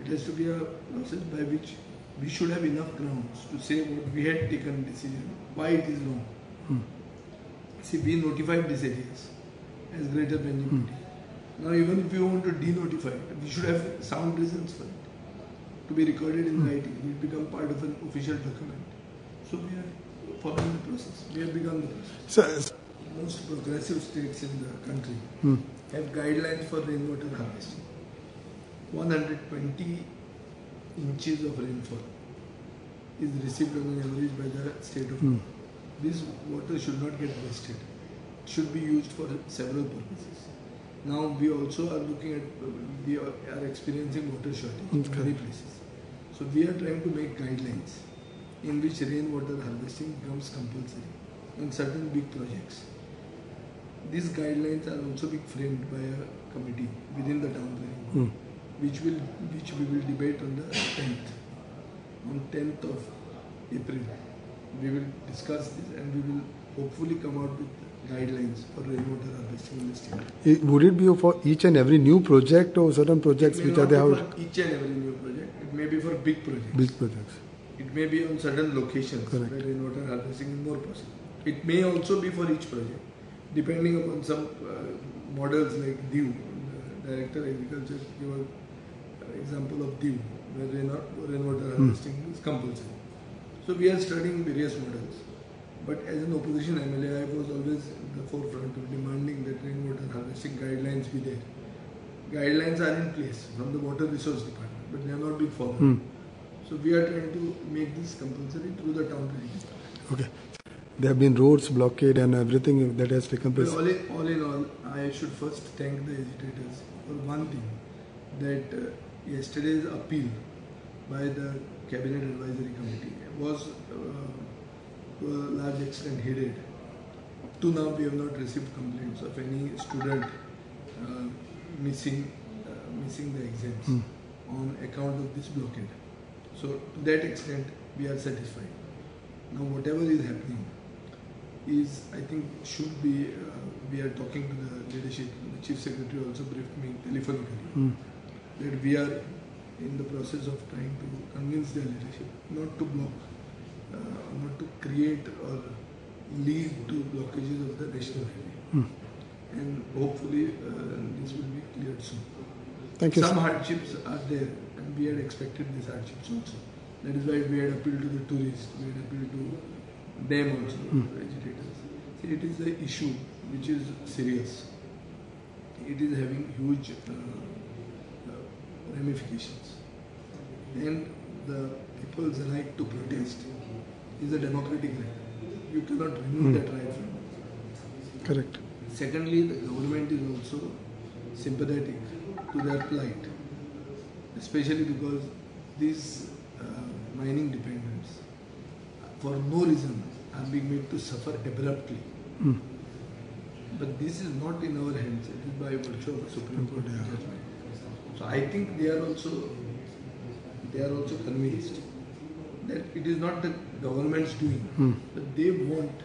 Speaker 11: It has to be a process by which we should have enough grounds to say what we had taken decision, why it is wrong. See, we notified these areas as Greater Panjim PDA. Now even if we want to denotify it, we should have sound reasons for it. To be recorded in writing, it will become part of an official document. So we are following the process. We have begun the process.
Speaker 2: So,
Speaker 11: most progressive states in the country have guidelines for rainwater harvesting. 120 inches of rainfall is received on an average by the state of Goa. This water should not get wasted. It should be used for several purposes. Now we also are looking at, we are experiencing water shortage in many places. So we are trying to make guidelines in which rainwater harvesting becomes compulsory in certain big projects. These guidelines are also being framed by a committee within the town planning, which we will debate on the 10th. On 10th of April, we will discuss this and we will hopefully come out with guidelines for rainwater harvesting in the state.
Speaker 2: Would it be for each and every new project or certain projects which are there?
Speaker 11: For each and every new project. It may be for big projects.
Speaker 2: Big projects.
Speaker 11: It may be on certain locations where rainwater harvesting is more possible. It may also be for each project, depending upon some models like Diu. Director Agriculture gave an example of Diu, where rainwater harvesting is compulsory. So we are studying various models. But as an opposition MLA, I was always in the forefront of demanding that rainwater harvesting guidelines be there. Guidelines are in place from the Water Resource Department, but they are not being followed. So we are trying to make this compulsory through the town planning.
Speaker 2: Okay. There have been roads blockade and everything that has taken place.
Speaker 11: All in all, I should first thank the agitators for one thing, that yesterday's appeal by the Cabinet Advisory Committee was to a large extent heeded. Up to now, we have not received complaints of any student missing the exams on account of this blockade. So to that extent, we are satisfied. Now whatever is happening is, I think, should be, we are talking to the leadership, the Chief Secretary also briefed me telephonically, that we are in the process of trying to convince the leadership not to block, not to create or lead to blockages of the national highway. And hopefully this will be cleared soon.
Speaker 2: Thank you.
Speaker 11: Some hardships are there, and we had expected these hardships also. That is why we had appealed to the tourists, we had appealed to them also, agitators. See, it is an issue which is serious. It is having huge ramifications. And the people's right to protest is a democratic right. You cannot remove that right from them.
Speaker 2: Correct.
Speaker 11: Secondly, the government is also sympathetic to their plight, especially because these mining dependents, for no reason, are being made to suffer abruptly. But this is not in our hands, it is by virtue of a Supreme Court judgment. So I think they are also convinced that it is not the government's doing, but they want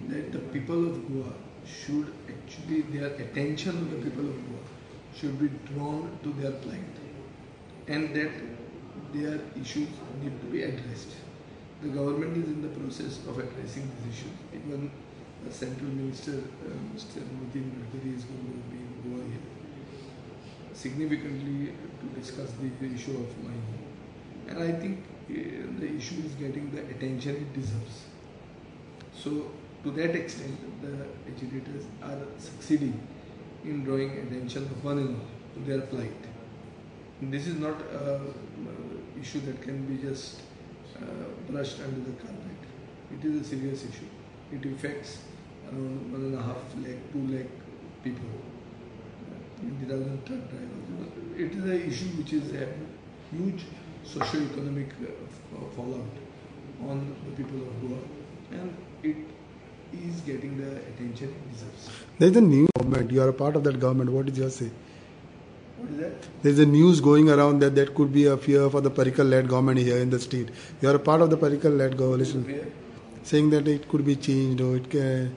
Speaker 11: that the people of Goa should actually, their attention of the people of Goa should be drawn to their plight, and that their issues need to be addressed. The government is in the process of addressing these issues. Even the Central Minister, Mr. Nitin Gadkari, is going to be in Goa here significantly to discuss the issue of mining. And I think the issue is getting the attention it deserves. So to that extent, the agitators are succeeding in drawing attention of one and all to their plight. And this is not an issue that can be just brushed under the carpet. It is a serious issue. It affects around 1.5 lakh, 2 lakh people. 20,000 truck drivers. It is an issue which is a huge socio-economic fallout on the people of Goa, and it is getting the attention it deserves.
Speaker 2: There is a new government. You are a part of that government. What is your say?
Speaker 11: What is that?
Speaker 2: There is a news going around that there could be a fear for the Parikar-led government here in the state. You are a part of the Parikar-led coalition, saying that it could be changed or it can,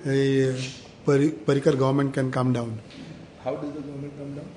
Speaker 2: Parikar government can come down.
Speaker 11: How does the government come down?